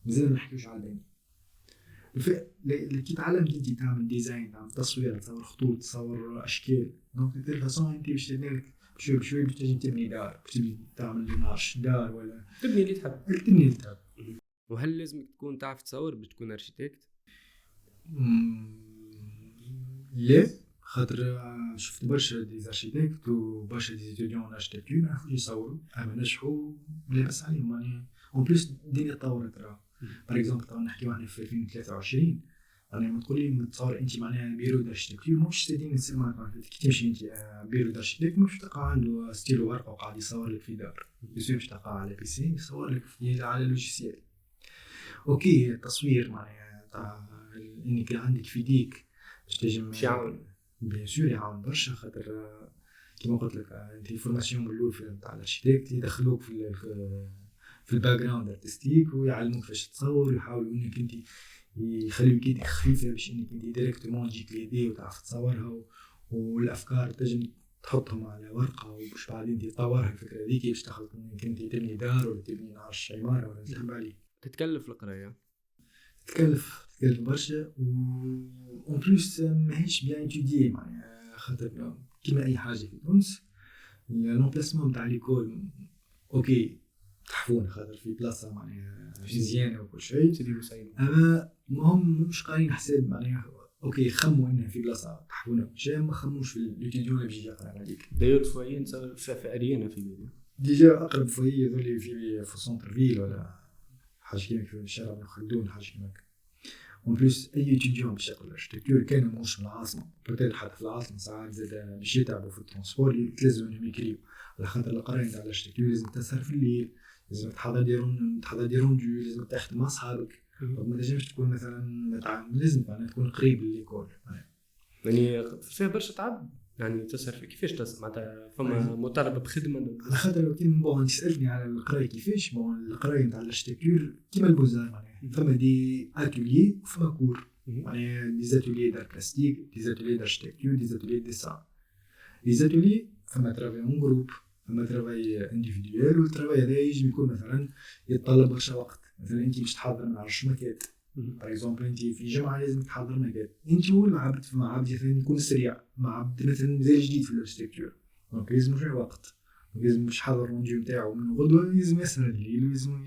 مازال ما نحكيوش على البنيه. كي تعلمت انت تعمل ديزاين، تعمل تصوير، تصور خطوط، تصور اشكال، دونك دير فاصون انت باش تبني بشوي باش تنجم تبني دار، باش تبني تعمل مارش دار ولا تبني اللي تحب. وهل لازم تكون تعرف تصور باش تكون اركيتكت؟ لا، خاطر شفت برشا دي اركيتكت وبرشا دي ستوديون اركيتكتور ما يعرفوش يصوروا اما نجحوا لاباس عليهم. يعني اون بليس الدنيا تطورت. راه بار اكزومبل طبعا نحكيو احنا في 2023 يعني ما تقولي متصور انت معناها بيرو داركتيكتور مش سيدين السيما كي تمشي انت بيرو داركتيكتور مش تلقى عنده ستيلو ورقه وقاعد يصور لك في دار. بيصير باش تلقى على بي سي يصور لك على لوجيسيال. اوكي التصوير معناها تاع انك عندك في ديك باش تنجم يعاون بيان سور يعاون برشا. خاطر كيما قلت لك انت الفورماسيون الاولى تاع الاركتيكت يدخلوك في الباك جراوند ارتستيك ويعلموك كيفاش تصور ويحاولوا انك انت يخليوك يدك خفيفه باش انك انت ديريكتومون تجيك ليدي وتعرف تصورها والافكار تنجم تحطهم على ورقه وباش بعدين تطورها الفكره هذيك باش تاخذ انك انت تبني دار ولا تبني نعرف عماره ولا تحب عليه. تتكلف القرايه؟ تكلف برشا و بلوس ماهيش بيان اتوديي معناها خاطر كيما اي حاجه في تونس لومبلاسمون تاع ليكول اوكي تحفون خاطر في بلاصه معناها مزيانه وكل شيء سيدي مساعد. اما هم مش قايلين حساب معناها اوكي خموا انها في بلاصه تحفون وكل شيء ما خموش في الاتيديون اللي بيجي يقرا عليك. داير فوين في اريانا في بالي ديجا اقرب فوي ذولي في سونتر فيل ولا حاجه كيما في الشارع بن خلدون حاجه كيما هكا. اون بليس اي اتيديون باش يقرا الاركتيكتور كان مش من العاصمه بوتيت حتى في العاصمه ساعات زاد باش يتعبوا في الترونسبور يتلزموا انهم يكريو على خاطر القرايه تاع الاركتيكتور لازم تسهر في الليل لازم تحضر دي روندو، لازم تخدم مع صحابك. ما لازمش تكون مثلا لازم تكون قريب لليكول. يعني فيها برشا تعب يعني تصرف كيفاش تصرف معناتها فما مطالبه بخدمه على خاطر لو كان بون تسالني على القرايه كيفاش، بون القرايه نتاع الاركتيكتور كيما البوزار معناها فما دي اتولي وفما كور، معناها دي زاتولي دار بلاستيك، دي زاتولي دار اركتيكتور، دي زاتولي ديسان. لي زاتولي فما ترافاي اون جروب، فما ترافاي انديفيدوال، والترافاي هذا يجي يكون مثلا يتطلب برشا وقت. مثلا انت باش تحضر ما نعرفش ماكات باغ اكزومبل، انت في جامعه لازم تحضر ماكات، انت هو المعبد في معبد مثلا يكون سريع، معبد مثلا مازال جديد في الاركتيكتور، دونك لازم فيه وقت، لازم باش يحضر الروندو نتاعو من غدوه لازم يسهر الليل، لازم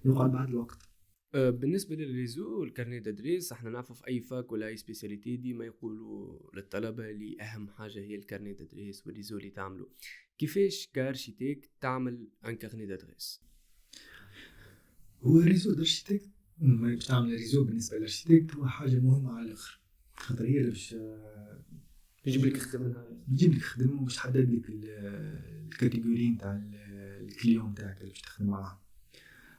يقعد بعد الوقت. بالنسبه للريزو والكارني دادريس احنا نعرفوا في اي فاك ولا اي سبيسياليتي ديما يقولوا للطلبه اللي اهم حاجه هي الكارني دادريس والريزو اللي تعملوا. كيفاش كارشيتيك تعمل ان كارني دادريس؟ هو الريزو دارشيتيك باش تعمل ريزو بالنسبه للارشيتيكت هو حاجه مهمه على الاخر، خاطر هي باش يجيب لك خدمه، يجيب لك خدمه وباش تحدد لك الكاتيجوري نتاع الكليون نتاعك اللي باش تخدم معاه.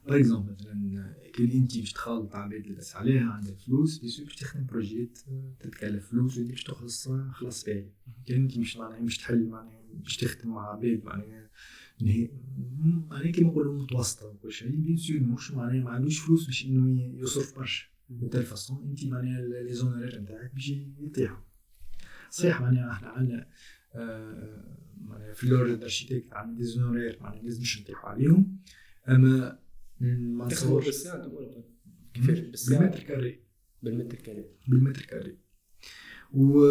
باغ اكزومبل مثلا كان انت باش تخلط عباد لبس عليها عندك فلوس، باش تخدم بروجيت تتكلف فلوس ودي باش خلص فيها. كان انت مش معناها باش تحل معناها باش تخدم مع عباد معناها كيما نقولوا متوسطه وكل شيء، بيان سور مش معناها ما عندوش فلوس باش انه يصرف برشا بتال فاصون، انت معناها لي زونورير نتاعك باش يطيحوا. صحيح معناها احنا عندنا معناها في اللور الاركتيكت عندنا دي زونورير معناها لازمش نطيحوا عليهم، اما ما نصورش بالساعه كيفاش بالمتر كاري و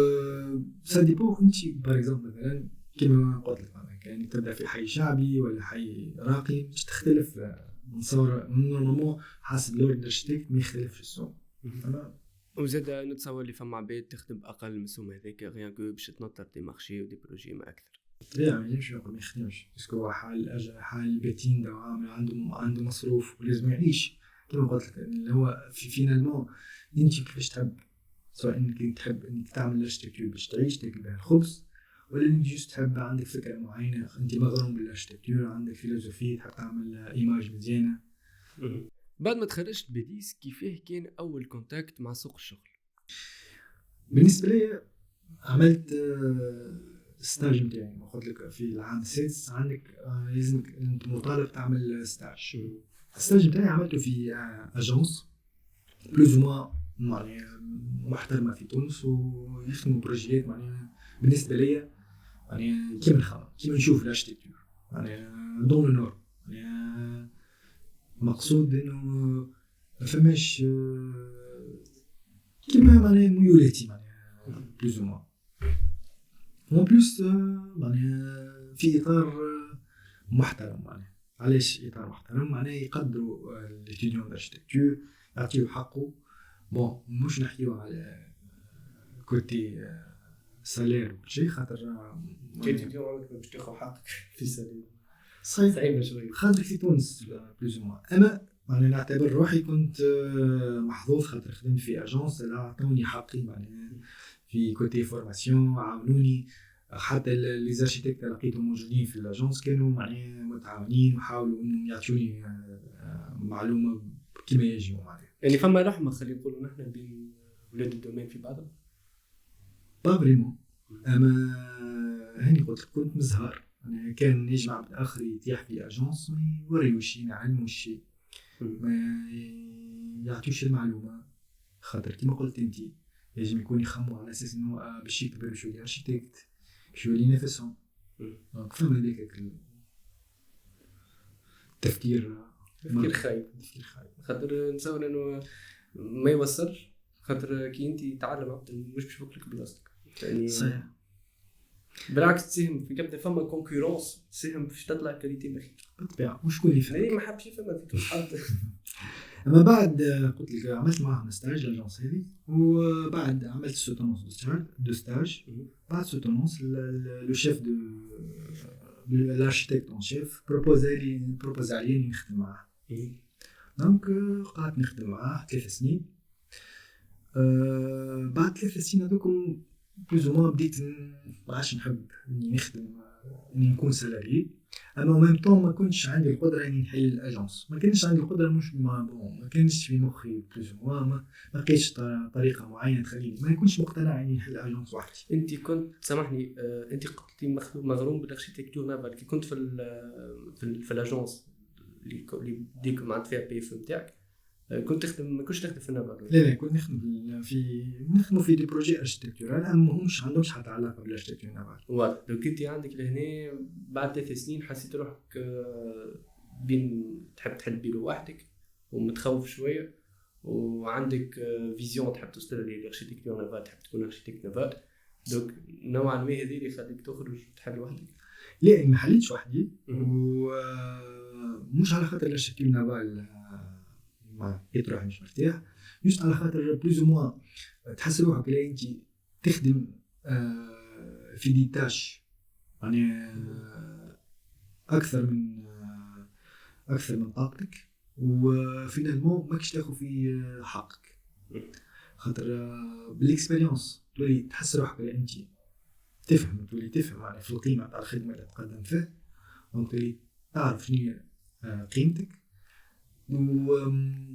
سا ديبون. انت باغ اكزومبل مثلا كيما قلت لك كان تبدا في حي شعبي ولا حي راقي باش تختلف، نصور نورمالمون حسب لور الاركتيكت ما يختلفش السوم. وزاد نتصور اللي فما عباد تخدم اقل من السوم هذاك غير كو باش تنطر دي مارشي ودي بروجي ما اكثر. طبيعي ما ينجمش يقول ما يخدمش، باسكو حال بيتين عنده مصروف ولازم يعيش. كما قلت لك اللي هو في فينالمون انت كيفاش تحب، سواء انك تحب انك تعمل الاركتيكتور باش تعيش تاكل بها الخبز، ولا انك جوست تحب عندك فكره معينه انت مغروم بالاركتيكتور، عندك فيلوزوفي تحب تعمل ايماج مزيانه. بعد ما تخرجت بديس كيفاه كان اول كونتاكت مع سوق الشغل؟ بالنسبه لي عملت ستاج نتاعي، ما قلت لك في العام السادس عندك لازم انت مطالب تعمل ستاج. الستاج نتاعي عملته في اجونس بلوز موا معناها محترمه في تونس، ويخدموا بروجيات معناها بالنسبه لي معناها كيما الخمر كيما نشوف الاركتيكتور معناها دون لو نور، معناها مقصود انه ما فماش كيما معناها ميولاتي معناها بلوز موا اون بلوس معناها في اطار محترم. معناها علاش اطار محترم؟ معناها يقدروا الاستوديون داركتيكتور يعطيو حقه. بون مش نحكيو على كوتي سالير وكل شيء، خاطر الاستوديون عمرك باش تاخذ حقك في سالير صعيبه شويه خاطر في تونس بلوز موا. اما معناها نعتبر روحي كنت محظوظ خاطر خدمت في اجونس عطوني حقي معناها في كوتي فورماسيون، عاونوني. حتى لي زاركتيكت لقيتهم موجودين في الاجونس كانوا معناها متعاونين وحاولوا انهم يعطوني معلومه كما يجب. معناها يعني فما رحمه خلينا نقولوا نحن بين ولاد الدومين في بعضهم با فريمون. اما هاني قلت كنت مزهر يعني كان يجمع بالاخر يتيح في اجونس ما يوريوش يعلموش شيء، ما يعطيوش المعلومه، خاطر كما قلت انت يجب يكون يخموا على اساس انه باش يكبر باش يولي اركتيكت باش يولي نفسهم. دونك فما هذاك تفكير خايب خاطر نتصور انه ما يوصلش، خاطر كي انت تعلم عبد مش باش يفكرك بلاصتك يعني صحيح. بالعكس تساهم في كبده فما كونكورونس تساهم باش تطلع كاليتي بخير بالطبيعه. وشكون يفهم ما حبش يفهم فيك حد. اما بعد قلت لك عملت معاهم ستاج لاجونس هذه، وبعد عملت سوتونونس دو ستاج. بعد سوتونونس لو شيف دو الاركتيكت اون شيف بروبوز علي نخدم معاه. دونك قعدت نخدم معاه 3 سنين. بعد 3 سنين هذوكم بلوز موا بديت ما عادش نحب اني نخدم اني نكون سالاري، اما ميم طون ما كنتش عندي القدره اني نحل الاجونس. ما كانش عندي القدره، مش ما كانش في مخي بلوز ما لقيتش طريقه معينه تخليني ما نكونش مقتنع اني نحل اجونس وحدي. انت كنت سامحني، انت قلت لي مغروم بالاركيتكتور نافال كي كنت في الاجونس اللي ديك معنات فيها بي اف نتاعك، كنت تخدم ما كنتش تخدم في النافال؟ لا كنت نخدم في دي بروجي اركيتكتورال، اما همش عندهمش حتى علاقه بالاركيتكتور نافال. واضح. لو كنت عندك لهنا بعد 3 سنين حسيت روحك بين تحب تحل بيرو وحدك ومتخوف شويه، وعندك فيزيون تحب توصل للاركيتكتور نافال، تحب تكون اركيتكت نافال، دونك نوعا ما هذه اللي يخليك تخرج تحل وحدك؟ لا ما حليتش وحدي، ومش على خاطر الاركيتكتور نافال ما يطرح مش مرتاح، جوست على خاطر بلوز موا تحس روحك لا انت تخدم في دي تاش يعني اكثر من طاقتك، وفينالمون ماكش تاخذ في حقك، خاطر بالاكسبيريونس تولي تحس روحك لا انت تولي تفهم يعني في القيمه تاع الخدمه اللي تقدم فيها، دونك تولي تعرف شنو هي قيمتك،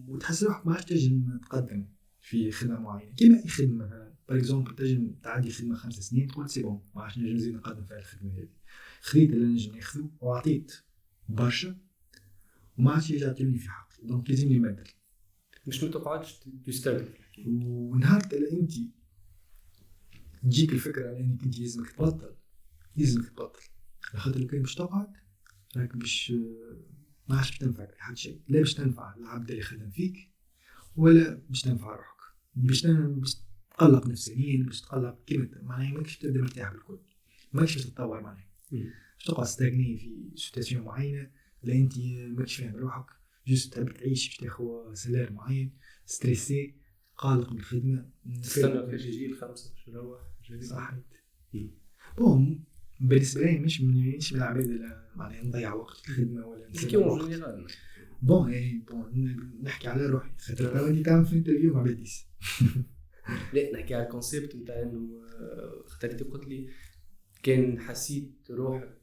وتحس روحك ما عادش تنجم تقدم في خدمه معينه. كيما اي خدمه مثلا باغ اكزومبل تنجم تعدي خدمه 5 سنين تقول سي بون ما عادش نجم نزيد نقدم في الخدمه هذه، خذيت اللي نجم ناخذه وعطيت برشا وما عادش يعطيني في حقي، دونك لازمني نبدل، مش ما تقعدش تستقبل. ونهار اللي انت تجيك الفكره على انك انت لازمك تبطل خاطر لو كان باش تقعد راك باش ما عادش تنفعك في حد شيء، لا باش تنفع العبد اللي خدم فيك ولا باش تنفع روحك، باش تقلق نفسيا، باش تقلق كيما معناها ماكش تبدا مرتاح بالكل، ماكش باش تتطور معناها، باش تقعد ستاغني في سيتواسيون معينه لا انت ماكش فاهم روحك، جوست تحب تعيش باش تاخذ سالير معين، ستريسي قلق بالخدمه، تستنى كاش يجي الخمسه باش نروح صحيت. بون بالنسبه لي مش من العباد اللي معناها نضيع وقت في الخدمه ولا كيما جينيرال. بون نحكي على روحي خاطر راني تعمل في انترفيو مع بديس. لا نحكي على الكونسيبت نتاع انه خاطر انت قلت لي كان حسيت روحك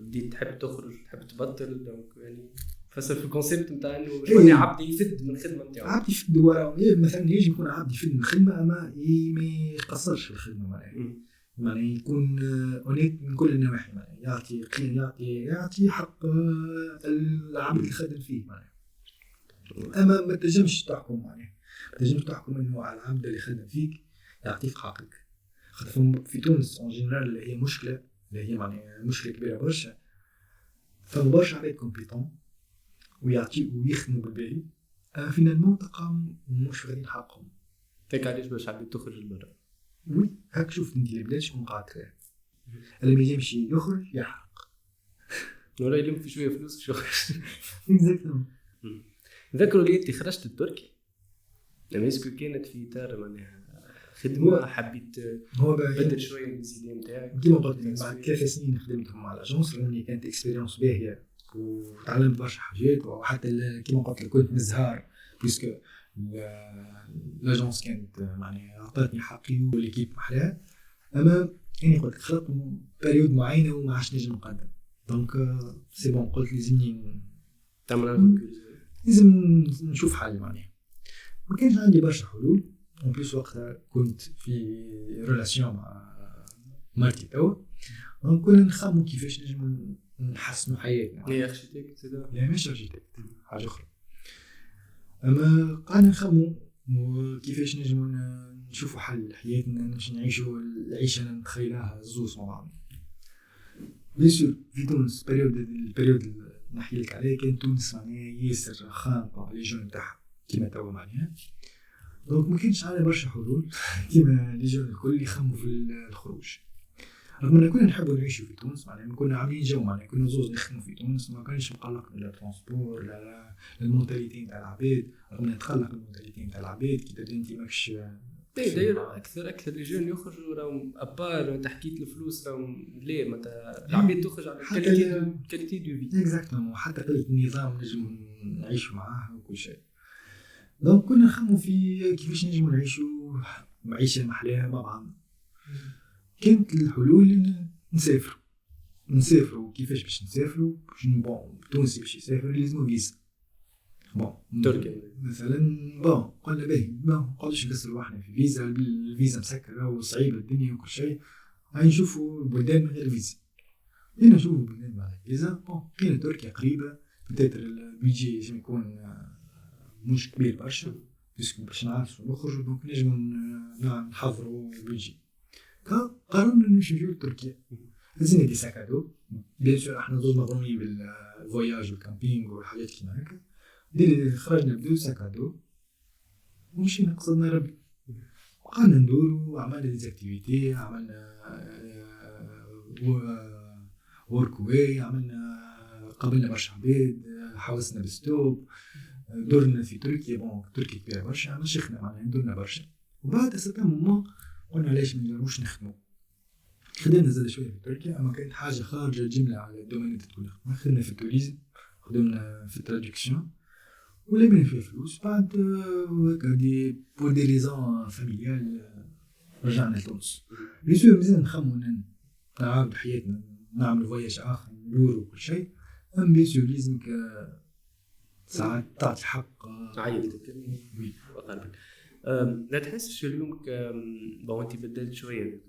بديت تحب تخرج تحب تبطل، دونك يعني فسر في الكونسيبت نتاع انه شويه عبد يفد من الخدمه نتاعو، عبد يفد وراه مثلا يجي يكون عبد يفد من الخدمه اما ما يقصرش في الخدمه معناها يكون اونيت من كل النواحي، معناها يعطي حق العبد اللي خدم فيه معناها، اما ما تنجمش تحكم معناها انه على العبد اللي خدم فيك يعطيك حقك، خاطر في تونس اون جينيرال اللي هي مشكله اللي هي معناها مشكله كبيره برشا، فبرشا عباد كومبيتون ويخدموا بالباهي فينالمون تلقاهم مش واخدين حقهم. هيك علاش باش عبد تخرج لبرا؟ وي هاك شوف انت البلاد شكون قاعد فيها، اللي ما يمشي يخرج يحرق ولا يلم في شويه فلوس شو اكزاكتومون. ذكروا لي انت خرجت لتركيا لما كانت في اطار معناها خدمه حبيت بدل شويه من الزيدين نتاعك كيما قلت لك بعد 3 سنين خدمتهم مع الاجونس لاني كانت اكسبيريونس باهيه وتعلمت برشا حاجات، وحتى كيما قلت لك كنت مزهار بيسكو لاجونس كانت معناها عطاتني حقي والليكيب محلاها، اما اني قلت خلطت بريود معينه وما عادش نجم نقدم، دونك سي بون قلت لازمني لازم نشوف حل معناها، ما كانش عندي برشا حلول، اون بليس وقتها كنت في ريلاسيون مع مرتي توا، دونك كنا نخمموا كيفاش نجم نحسنوا حياتنا. هي اركيتكت لا مش اركيتكت حاجه اخرى، اما قاعدين نخمموا كيفاش نجم نشوفوا حل حياتنا باش نعيشوا العيشه اللي نتخيلها زوز مع بعض. بيسور في تونس البريود اللي نحكي لك عليه كان تونس معناها ياسر خانقه لي جون تاعها كيما توا معناها، دونك ما كانش عندنا برشا حلول كيما لي جون الكل يخمموا في الخروج، رغم ان كنا نحبوا نعيشوا في تونس معناها كنا عاملين جو معناها كنا زوز نخدموا في تونس، ما كانش مقلقنا لا ترونسبور لا المونتاليتي نتاع العباد، رغم ان تخلق المونتاليتي نتاع العباد كي تبدا انت ماكش داير اكثر لي جون يخرجوا راهم ابار تحكيت الفلوس راهم لا متى العباد تخرج على كاليتي دو في اكزاكتومون، حتى قله النظام نجم نعيشوا معاه وكل شيء، دونك كنا نخمموا في كيفاش نجم نعيشوا عيشه محلاها مع بعض. كانت الحلول نسافر نسافروا كيفاش باش نسافروا بون تونسي باش يسافر لازم فيزا بون تركيا مثلا بون قلنا باهي ما نقعدوش نكسروا احنا في فيزا الفيزا مسكره وصعيبه الدنيا وكل شيء هاي نشوفوا بلدان من غير فيزا هنا نشوفوا بلدان مع فيزا بون كاين تركيا قريبه بتاتر البيجي لازم يكون مش كبير برشا باش نعرفوا نخرجوا دونك نجموا نحضروا البيجي قررنا نمشي نجيو لتركيا هزينا دي ساكادو بيان سور احنا زوج مغرومين بالفواياج والكامبينغ والحاجات كيما هكا خرجنا بدو ساكادو ومشينا قصدنا ربي وقعدنا ندورو وعملنا ديزاكتيفيتي عملنا وركوي عملنا قابلنا برشا عباد حوسنا بالستوب دورنا في تركيا بون تركيا كبيرة برشا مشيخنا معناها دورنا برشا وبعد ساعتها مومون قلنا علاش ما نجربوش نخدمو خدمنا زاد شويه في تركيا اما كانت حاجه خارجه الجمله على الدومين اللي تكون خدمنا في التوريزم خدمنا في التراديكسيون ولبنا فيها فلوس بعد هكا دي بور دي ريزون فاميليال رجعنا لتونس بيان سور مازال نخمو نعاود حياتنا نعمل فواياج اخر ندورو وكل شيء ام بيان سور لازمك ساعات تعطي الحق عيلتك وي وقلبك لا تحسش اليوم بون انت بدلت شويه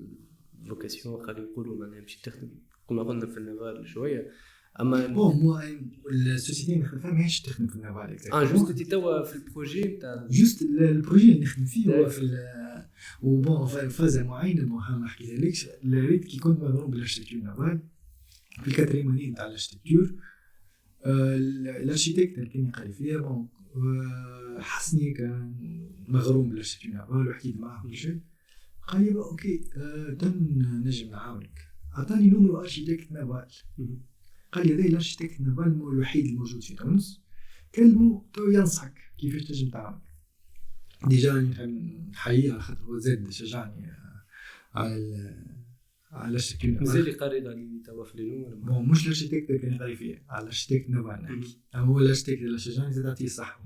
فوكاسيون خلينا نقولوا معناها مش تخدم كما قلنا في النافال شويه اما بون مو السوسيتي اللي نخدم فيها ماهيش تخدم في النافال جوست انت توا في البروجي نتاع جوست البروجي اللي نخدم فيه هو في وبون فازه معينه بون ما حكيتلكش ريت كي كنت مغروم بالاركتيكتور نافال في الكاتريم اني نتاع الاركتيكتور الاركتيكت اللي كان يقري فيها بون حسني كان مغروم بالاركتيكتور نافال وحكيت معاه كل شيء قال لي اوكي نجم نعاونك عطاني نمرو اركتيكت نافال قال لي هذا الاركتيكت نافال الوحيد الموجود في تونس كلمه تو ينصحك كيفاش تنجم تعمل ديجا نحييه على خاطر هو زاد شجعني على الاركتيكت نافال مازال يقري على توا في لينو بون مش الاركتيكت كان يقري فيه على الاركتيكت نافال نحكي اما هو الاركتيكت اللي شجعني زاد عطيه صح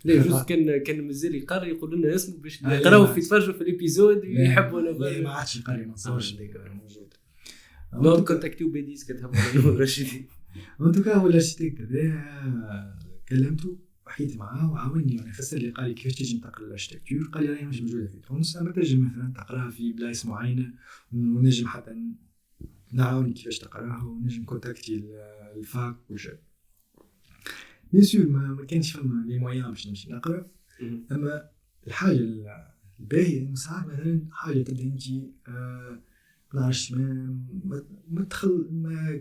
لا جوست كان مازال يقري يقول لنا اسمه باش يقراو في يتفرجوا في الابيزود يحبوا نافال ما عادش يقري ما نصورش هذاك موجود نو كونتاكتيو بيديس كتهبط عليهم رشيدي ان توكا هو الاركتيكت هذا كلمته وحكيت معاه وعاوني يعني فسر لي قال لي كيفاش تجي تقرا الاركتيكتور قال لي راهي مش موجوده في تونس اما تنجم مثلا تقراها في بلايص معينه ونجم حتى نعاونك كيفاش تقراها ونجم كونتاكتي الفاك وشيء بيان سور ما كانش فما لي مويان باش نمشي نقرا اما الحاجه الباهيه انه ساعات مثلا حاجه تبدا انت نعرفش ما تدخل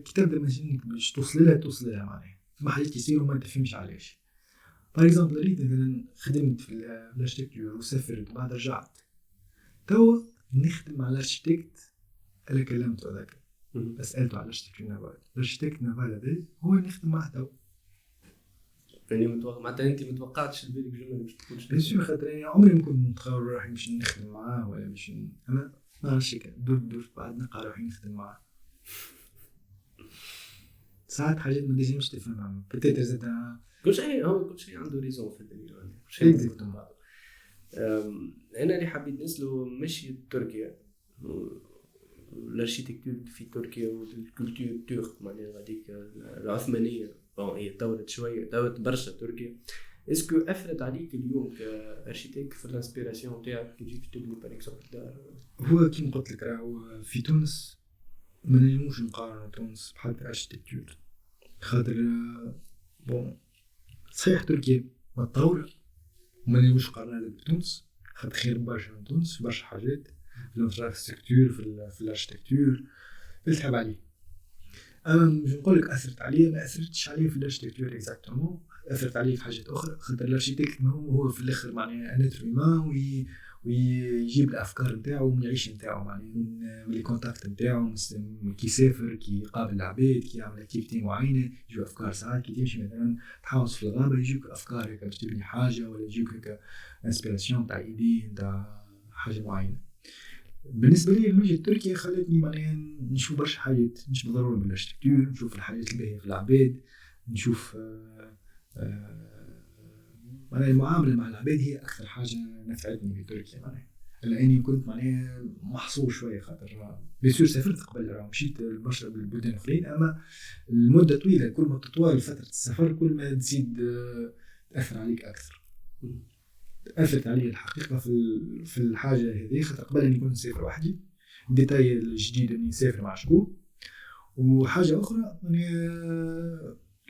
كي تبدا باش توصل لها معناها فما حاجات يصيروا ما تفهمش علاش باغ اكزومبل ريت مثلا خدمت في الاركتيكتور وسافرت وبعد رجعت توا نخدم على الاركتيكت اللي كلمته هذاك سالته على الاركتيكت نافال هذا هو نخدم معاه توا يعني معناتها انت ما توقعتش بالك جمله باش تكون بيان سور خاطر يعني عمري ما كنت نتخيل روحي باش نخدم معاه ولا باش اما ما عرفتش درت بعد نلقى روحي نخدم معاه ساعات حاجات ما لازمش تفهمها بتاتر زاد كل شيء عنده ريزون في الدنيا يعني كل شيء عنده بعضه انا اللي حبيت نسلو مشي تركيا الاركتيكتور في تركيا والكولتور ترك معناها هذيك العثمانيه بون هي طورت شويه طورت برشا تركيا اسكو اثرت عليك اليوم كاركتيك في الانسبيراسيون تاعك كي تجي تبني باغ اكزومبل دار هو كيما قلت لك راهو في تونس ما نجموش نقارنوا تونس بحال الاركتيكتور خاطر بون صحيح تركيا متطورة وما نجموش نقارنها بتونس خاطر خير برشا من تونس في برشا حاجات في الانفراستركتور في الاركتيكتور تحب عليه اما مش نقول لك اثرت عليه ما اثرتش عليه في الاركتيكتور اكزاكتومون اثرت عليه في حاجات اخرى خاطر الاركتيكت هو في الاخر معناها ان اتر هيومان ويجيب الافكار نتاعو من العيش نتاعو معناها من لي كونتاكت نتاعو كي يسافر كي يقابل العباد كي يعمل اكتيفيتي معينه يجيو افكار ساعات كي تمشي مثلا تحاوص في الغابه يجيوك افكار هكا باش تبني حاجه ولا يجيوك هكا انسبيراسيون تاع ايدي نتاع حاجه معينه بالنسبه لي المجال التركي خلتني معناها نشوف برشا حاجات مش بالضروره بالاركتيكتور نشوف الحاجات الباهيه في العباد نشوف معناها المعامله مع العباد هي اكثر حاجه نفعتني في تركيا معناها لاني كنت معناها محصور شويه خاطر بيسور سافرت قبل مشيت برشا بالبلدان الاخرين اما المده طويله كل ما تطول فتره السفر كل ما تزيد تاثر عليك اكثر اثرت علي الحقيقه في الحاجه هذه خاطر قبل اني كنت نسافر وحدي ديتاي الجديد اني نسافر مع شكون وحاجه اخرى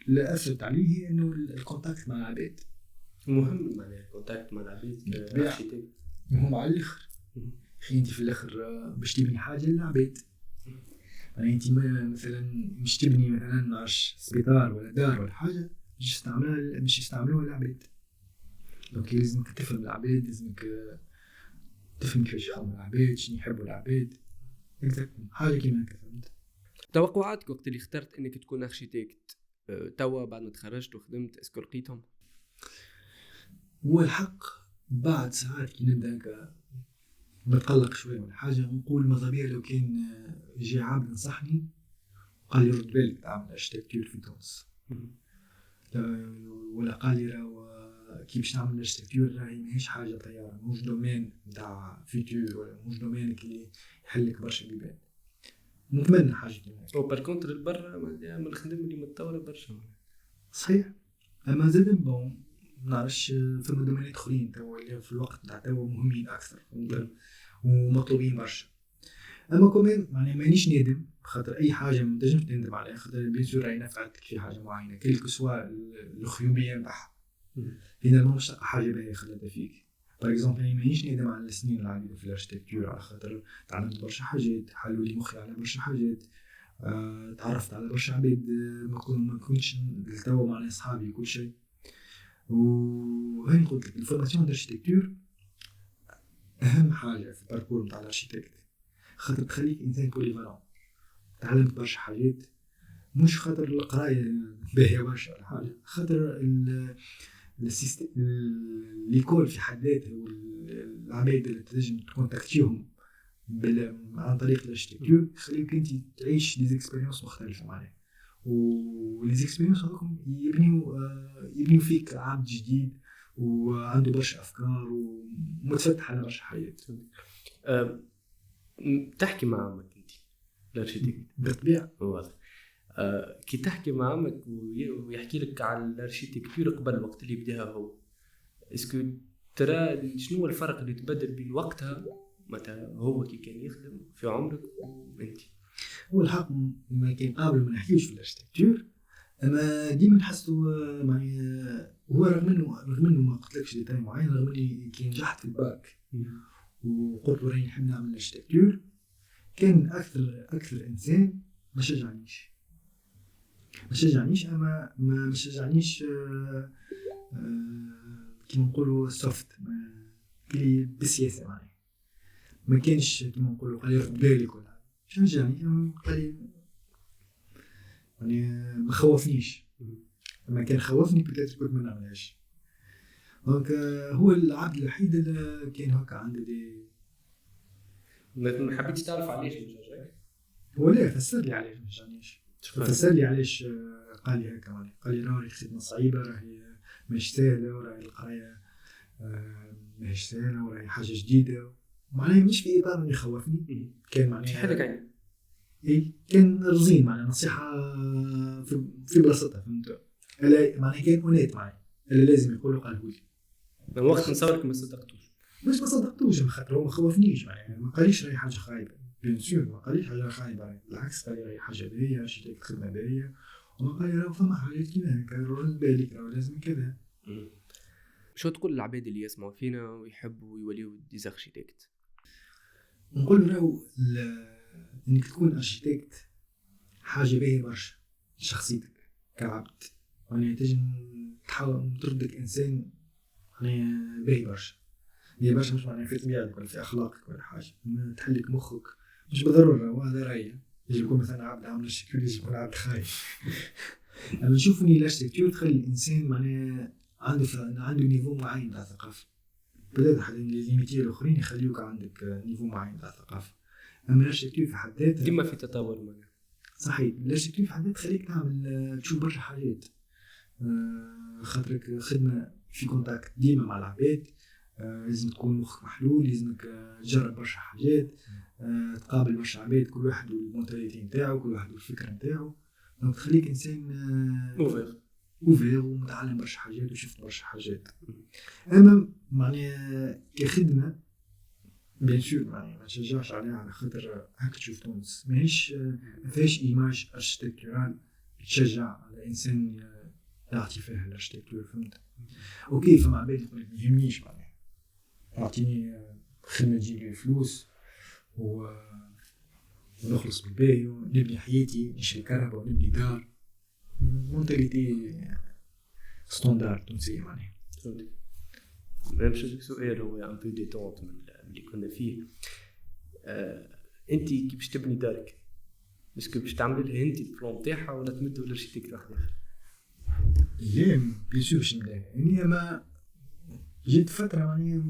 لا اثرت عليه هي انه الكونتاكت مع العباد مهم معناها الكونتاكت مع العباد مهم على الاخر اخي انت في الاخر باش تبني حاجه للعباد يعني انت مثلا مش تبني مثلا نعرفش سبيطار ولا دار ولا حاجه مش يستعملوها العباد دونك لازمك تفهم العباد لازمك تفهم كيفاش يخدموا العباد شنو يحبوا العباد حاجه كيما هكا فهمت. توقعاتك وقت اللي اخترت انك تكون اركيتكت توا بعد ما تخرجت وخدمت اسكو لقيتهم؟ هو الحق بعد ساعات كي نبدا هكا نتقلق شويه من حاجه نقول ماذا بيا لو كان يجي عابد نصحني قال لي رد بالك تعمل اركيتكتور في تونس ولا قال لي راهو كي باش تعمل اركيتكتور راهي ماهيش حاجه طياره موش دومين نتاع فيتور ولا موش دومين اللي يحلك برشا بيبان نتمنى حاجه كيما هكا. او بار كونتر البرا ما نخدم اللي متطوره برشا صحيح اما زاد بون نعرفش فما دومينات اخرين توا اللي في الوقت تاع توا مهمين اكثر ومطلوبين برشا اما كمان معناها مانيش نادم خاطر اي حاجه ما تنجمش تندم عليها خاطر بيان سور راهي نفعتك في حاجه معينه كلك سوا الخيوبيه نتاعها هنا مش تلقى حاجه باهيه خلاتها فيك باغ اكزومبل انا مانيش نادم على السنين العديده في الاركتيكتور على خاطر تعلمت برشا حاجات حلوا لي مخي على برشا حاجات تعرفت على برشا عباد ما كنتش توا مع اصحابي وكل شيء وهاني قلت لك الفورماسيون داركتيكتور اهم حاجه في الباركور نتاع الاركتيكت خاطر تخليك انسان بوليفالون تعلمت برشا حاجات مش خاطر القرايه باهيه برشا ولا حاجه خاطر السيستم ليكول في حد ذاته والعباد اللي تنجم تكونتاكتيهم عن طريق الاركتيكتور يخليك انت تعيش دي اكسبيريونس مختلفه معناها ولي اكسبيريونس هذوك يبنيو فيك عبد جديد وعنده برشا افكار ومتفتح على برشا حاجات. تحكي مع عمك انت الاركتيكت بالطبيعه واضح كي تحكي مع عمك ويحكي لك على الاركتيكتور قبل وقت اللي بداها هو اسكو ترى شنو الفرق اللي تبدل بين وقتها متى هو كي كان يخدم في عمرك وانت؟ هو الحق ما كان قابل ما نحكيوش في الاركتيكتور اما ديما نحسو معايا هو رغم انه ما قلتلكش ديتاي معين رغم اني كي نجحت في الباك وقلت له راني نحب نعمل الاركتيكتور كان اكثر انسان ما شجعنيش اما ما شجعنيش كيما نقولوا سوفت كلي بالسياسه معايا ما كانش كيما نقولوا قال لي رد بالك ولا شجعني قال لي يعني ما خوفنيش لما كان خوفني بتاتر كنت ما نعملهاش دونك هو العبد الوحيد اللي كان هكا عنده دي ما حبيتش تعرف علاش مش جاك هو لا فسر لي علاش مش جانيش فسر لي علاش قال لي هكا معناها قال لي راهي خدمه صعيبه راهي مش سهله وراهي القرايه مش سهله وراهي حاجه جديده معناها مش في اطار اللي خوفني كان معناها حلك عين اي كان رزين معناها نصيحه في بلاصتها فهمت معناها كان اونيت معي اللي لازم يقولوا قاله لي من وقت نصورك ما صدقتوش مش ما صدقتوش خاطر هو ما خوفنيش معناها ما قاليش راهي حاجه خايبه بيان سور ما قاليش حاجه خايبه بالعكس قال لي راهي حاجه باهيه شي خدمه باهيه وما قال لي راه فما حاجات كيما هكا رد بالك راه لازم كذا. شو تقول للعباد اللي يسمعوا فينا ويحبوا يوليو ديزاركتيكت؟ نقول راهو انك تكون اركيتكت حاجه باهيه برشا شخصيتك كعبد يعني تجم تحاول تردك انسان يعني باهي برشا هي برشا مش معناها في طبيعتك ولا في اخلاقك ولا حاجه ما تحلك مخك مش بالضروره وهذا رايي يجي يكون مثلا عبد عامل الشكل يجي يكون عبد خايف انا نشوف اني الاركتيكتور تخلي الانسان معناها عنده نيفو معين تاع الثقافه بدات حد ليميتي الاخرين يخليوك عندك نيفو معين تاع الثقافه اما الاركتيكتور في حد ذاته ديما في تطور معناها صحيح الاركتيكتور في حد ذاته تخليك تعمل تشوف برشا حاجات خاطرك خدمه في كونتاكت ديما مع العباد لازم تكون مخك محلول، لازمك تجرب برشا حاجات، تقابل برشا عباد كل واحد والمونتاليتي نتاعو، كل واحد والفكره نتاعو، دونك تخليك انسان اوفير ومتعلم برشا حاجات وشفت برشا حاجات. اما معناها كخدمه بيان سور معناها ما نشجعش عليها، على خاطر هاك تشوف تونس ماهيش ما فيهاش ايماج اركتيكتورال تشجع على انسان يعطي فيها الاركتيكتور. فهمت؟ اوكي فما عباد يقول ما يهمنيش معناها اعطيني خدمه تجيب لي فلوس ونخلص بالباهي ونبني حياتي، نشري كهرباء ونبني دار، مونتاليتي ستاندار تونسيه معناها. باش نسألك سؤال هو ان بو ديتونت من اللي كنا فيه. انت كي باش تبني دارك اسكو باش تعمل لها انت البلان تاعها ولا تمدوا لاركتيكت واحد اخر؟ لا بيان سور باش نبدا يعني. اما جيت فتره معناها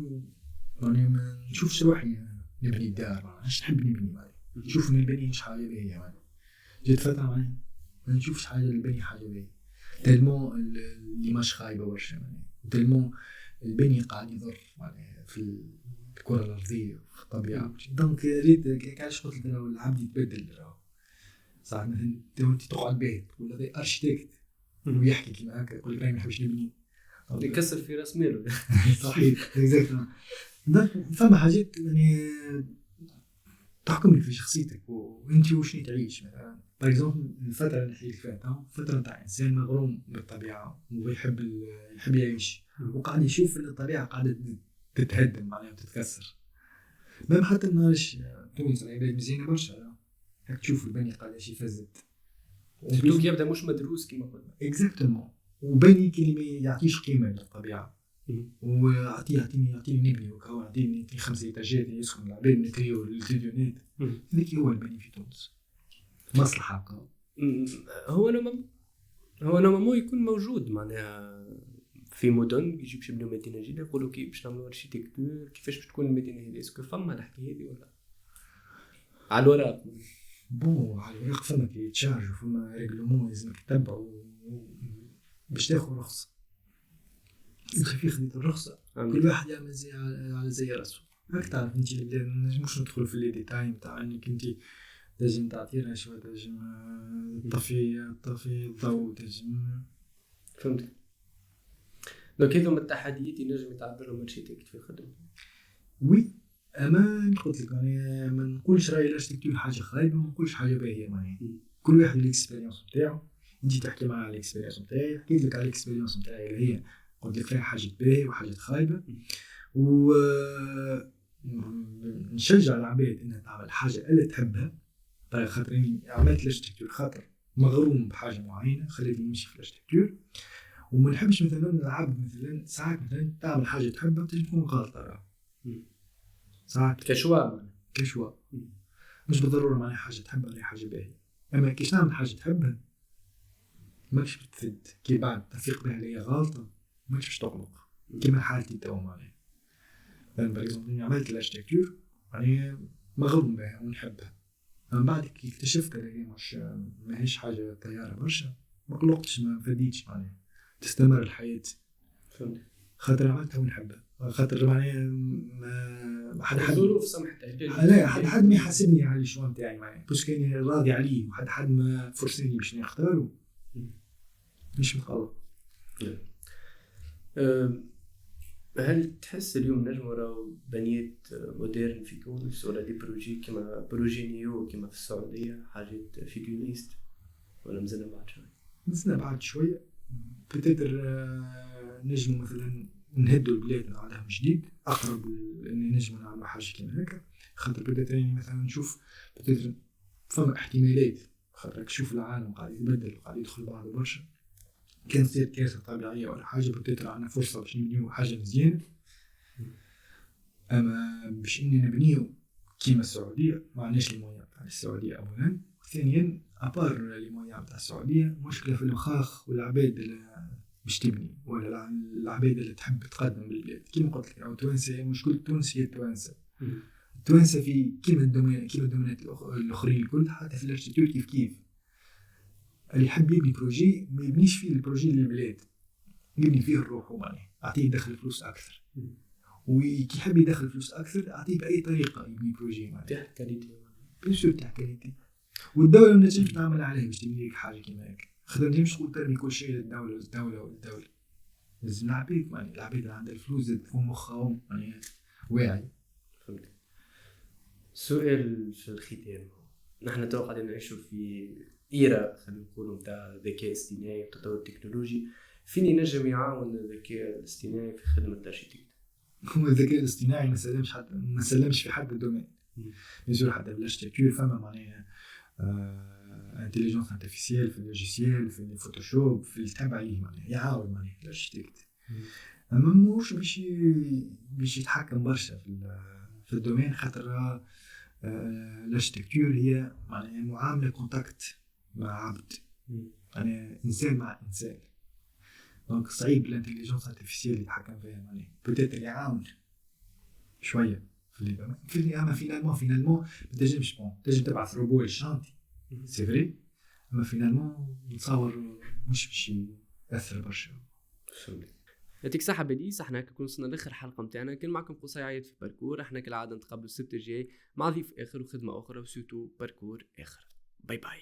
ما نشوفش روحي نبني الدار، معناش نحب نبني معناها نشوف ان البني مش حاجه باهيه معناها. جيت فتره معناها ما نشوفش حاجه البني حاجه باهيه، تالمون اللي ماش خايبه برشا معناها، تالمون البني قاعد يضر معناها في الكره الارضيه وفي الطبيعه. دونك ريت علاش قلت لك العبد يتبدل. صح مثلا انت تقعد باهي تقول هذا ارشيتكت ويحكي كيما هكا يقول لك راني ما نحبش نبني، يكسر في راس ماله. صحيح اكزاكتلي. فما حاجات يعني تحكم لك في شخصيتك وانت واش تعيش. مثلا باغ اكزومبل الفتره اللي نحكي فيها فتره تاع انسان مغروم بالطبيعه ويحب يعيش وقاعد يشوف ان الطبيعه قاعده تتهدم معناها تتكسر. ما حتى الناس تونس العباد مزيانه برشا هاك تشوف البني قاعد يفزت دوك يبدا مش مدروس كيما قلنا. اكزاكتومون. وبني كي ما يعطيش قيمه للطبيعه ويعطيني نبني وكا يعطيني 5 ايتاجات يسكن العباد نتريو التلفزيونات. هذاك هو البني في تونس مصلحه. هو نورمالمون يكون موجود معناها في مدن يجيو باش يبنيو مدينه جديده يقولوا كي باش نعملوا اركيتكتور كيفاش باش تكون المدينه هذه. اسكو فما الحكايه هذه ولا على الورق؟ بون على الورق فما كي تشارج وفما ريغلومون لازمك تتبعوا باش تاخذ رخصه. انت في خدمه الرخصه كل واحد يعمل زي راسه. راك تعرف انت البلاد مش ندخلوا في لي ديتاي نتاع انك انت لازم تعطي رشوه، لازم تطفي الضوء، لازم. فهمت؟ دونك هذو من التحديات ينجم يتعبروا اركيتكت في خدمته. وي اما قلت لك يعني ما نقولش راهي الاركتيكتور حاجه خايبه، ما نقولش حاجه باهيه معناها. كل واحد الاكسبيريونس نتاعو. انت تحكي معاه على الاكسبيريونس نتاعي، حكيت لك على الاكسبيريونس نتاعي اللي هي قلت لك فيها حاجات باهيه وحاجات خايبه. و نشجع العباد انها تعمل حاجه اللي تحبها. طيب خاطرني عملت الاركتيكتور خاطر مغروم بحاجه معينه خليتني نمشي في الاركتيكتور. وما نحبش مثلا العبد مثلا ساعات مثلا تعمل حاجه تحبها تجي تكون غلطه. ساعات كشوا مش بالضروره معناها حاجه تحبها ولا حاجه باهيه. اما كي تعمل حاجه تحبها ماكش بتفد كي بعد تفيق بها اللي هي غلطه ماكش باش تقلق كيما حالتي تو معناها. باغ اكزومبل عملت الاركتيكتور يعني مغروم بها ونحبها، من بعد كي اكتشفت اللي مش ماهيش حاجه طياره برشا ما قلقتش ما فديتش معناها تستمر الحياه. فهمت؟ خاطر عملتها ونحبها، خاطر معناها ما حد ظروف سمحت لا حد ما يحاسبني على الشوا نتاعي معناها باش كان راضي عليه وحد ما فرصني باش نختارو مش متقلق. هل تحس اليوم نجموا راهو بنيات مودرن في تونس ولا دي بروجي كيما بروجي نيو كيما في السعوديه حاجات فيجوليست ولا مازال بعد شويه؟ مازال بعد شويه بتقدر نجموا مثلا نهدوا البلاد نعملها من جديد اقرب اني نجم نعمل حاجه كيما هكا. خاطر بدات يعني مثلا نشوف بتقدر فما احتمالات خاطر تشوف العالم قاعد يتبدل وقاعد يدخل بعض برشا. كان تصير كارثه طبيعيه ولا حاجه بتقدر عندنا فرصه باش نبنيو حاجه مزيانه. اما باش اني نبنيو كيما السعوديه ما عندناش لي مويان تاع السعوديه اولا. ثانيا ابار لي مويان تاع السعوديه مشكله في الوخاخ والعباد اللي باش تبني ولا العباد اللي تحب تقدم بالبلاد. كيما قلت لك او توانسه مشكله تونس هي التوانسه في كيما الدومينات الاخرين الكل حتى في الاركتيكتور كيف اللي يحب يبني بروجي ما يبنيش فيه البروجي للبلاد يبني فيه الروح معناها اعطيه دخل فلوس اكثر وكي يحب يدخل فلوس اكثر اعطيه باي طريقه يبني بروجي معناها تاع كاليتي. بيان سور تاع كاليتي. والدوله ما تنجمش تعمل عليه باش تبني لك حاجه كيما هيك. خاطر مش تقول ترمي كل شيء للدوله لازم العبيد يعني العبيد اللي عندها الفلوس تكون مخهم يعني واعي. فهمت. سؤال في الختام، نحن تو قاعدين نعيشوا في إيرا خلينا نقولوا نتاع الذكاء الاصطناعي والتطور التكنولوجي. فين ينجم يعاون الذكاء الاصطناعي في خدمة الاركيتكت؟ هو الذكاء الاصطناعي ما سلمش في حد الدومين. بيزور حتى بالاركتيكتور فما معناها انتليجنس ارتيفيسيال في اللوجيسيال في الفوتوشوب في التبعيه معناها يعاون معناها الاركتيكت. اما موش باش يتحكم برشا في الدومين خاطر الاركتيكتور هي معناها معامله كونتاكت مع عبد يعني انسان مع انسان. دونك صعيب الانتليجنس ارتيفيسيال يتحكم فيها معناها بوتيتر يعاون شويه في اللي اما فينالمون ما تنجمش تنجم تبعث روبو للشانتي سي فري. اما فينالمون نتصور مش باش ياثر برشا. يعطيك صحة بديس. احنا كنا وصلنا لاخر حلقة متاعنا. كان معكم قصي عايد في باركور. احنا كالعادة نتقابلوا السبت الجاي مع ضيف اخر وخدمة اخرى وسوتو باركور اخر. باي باي.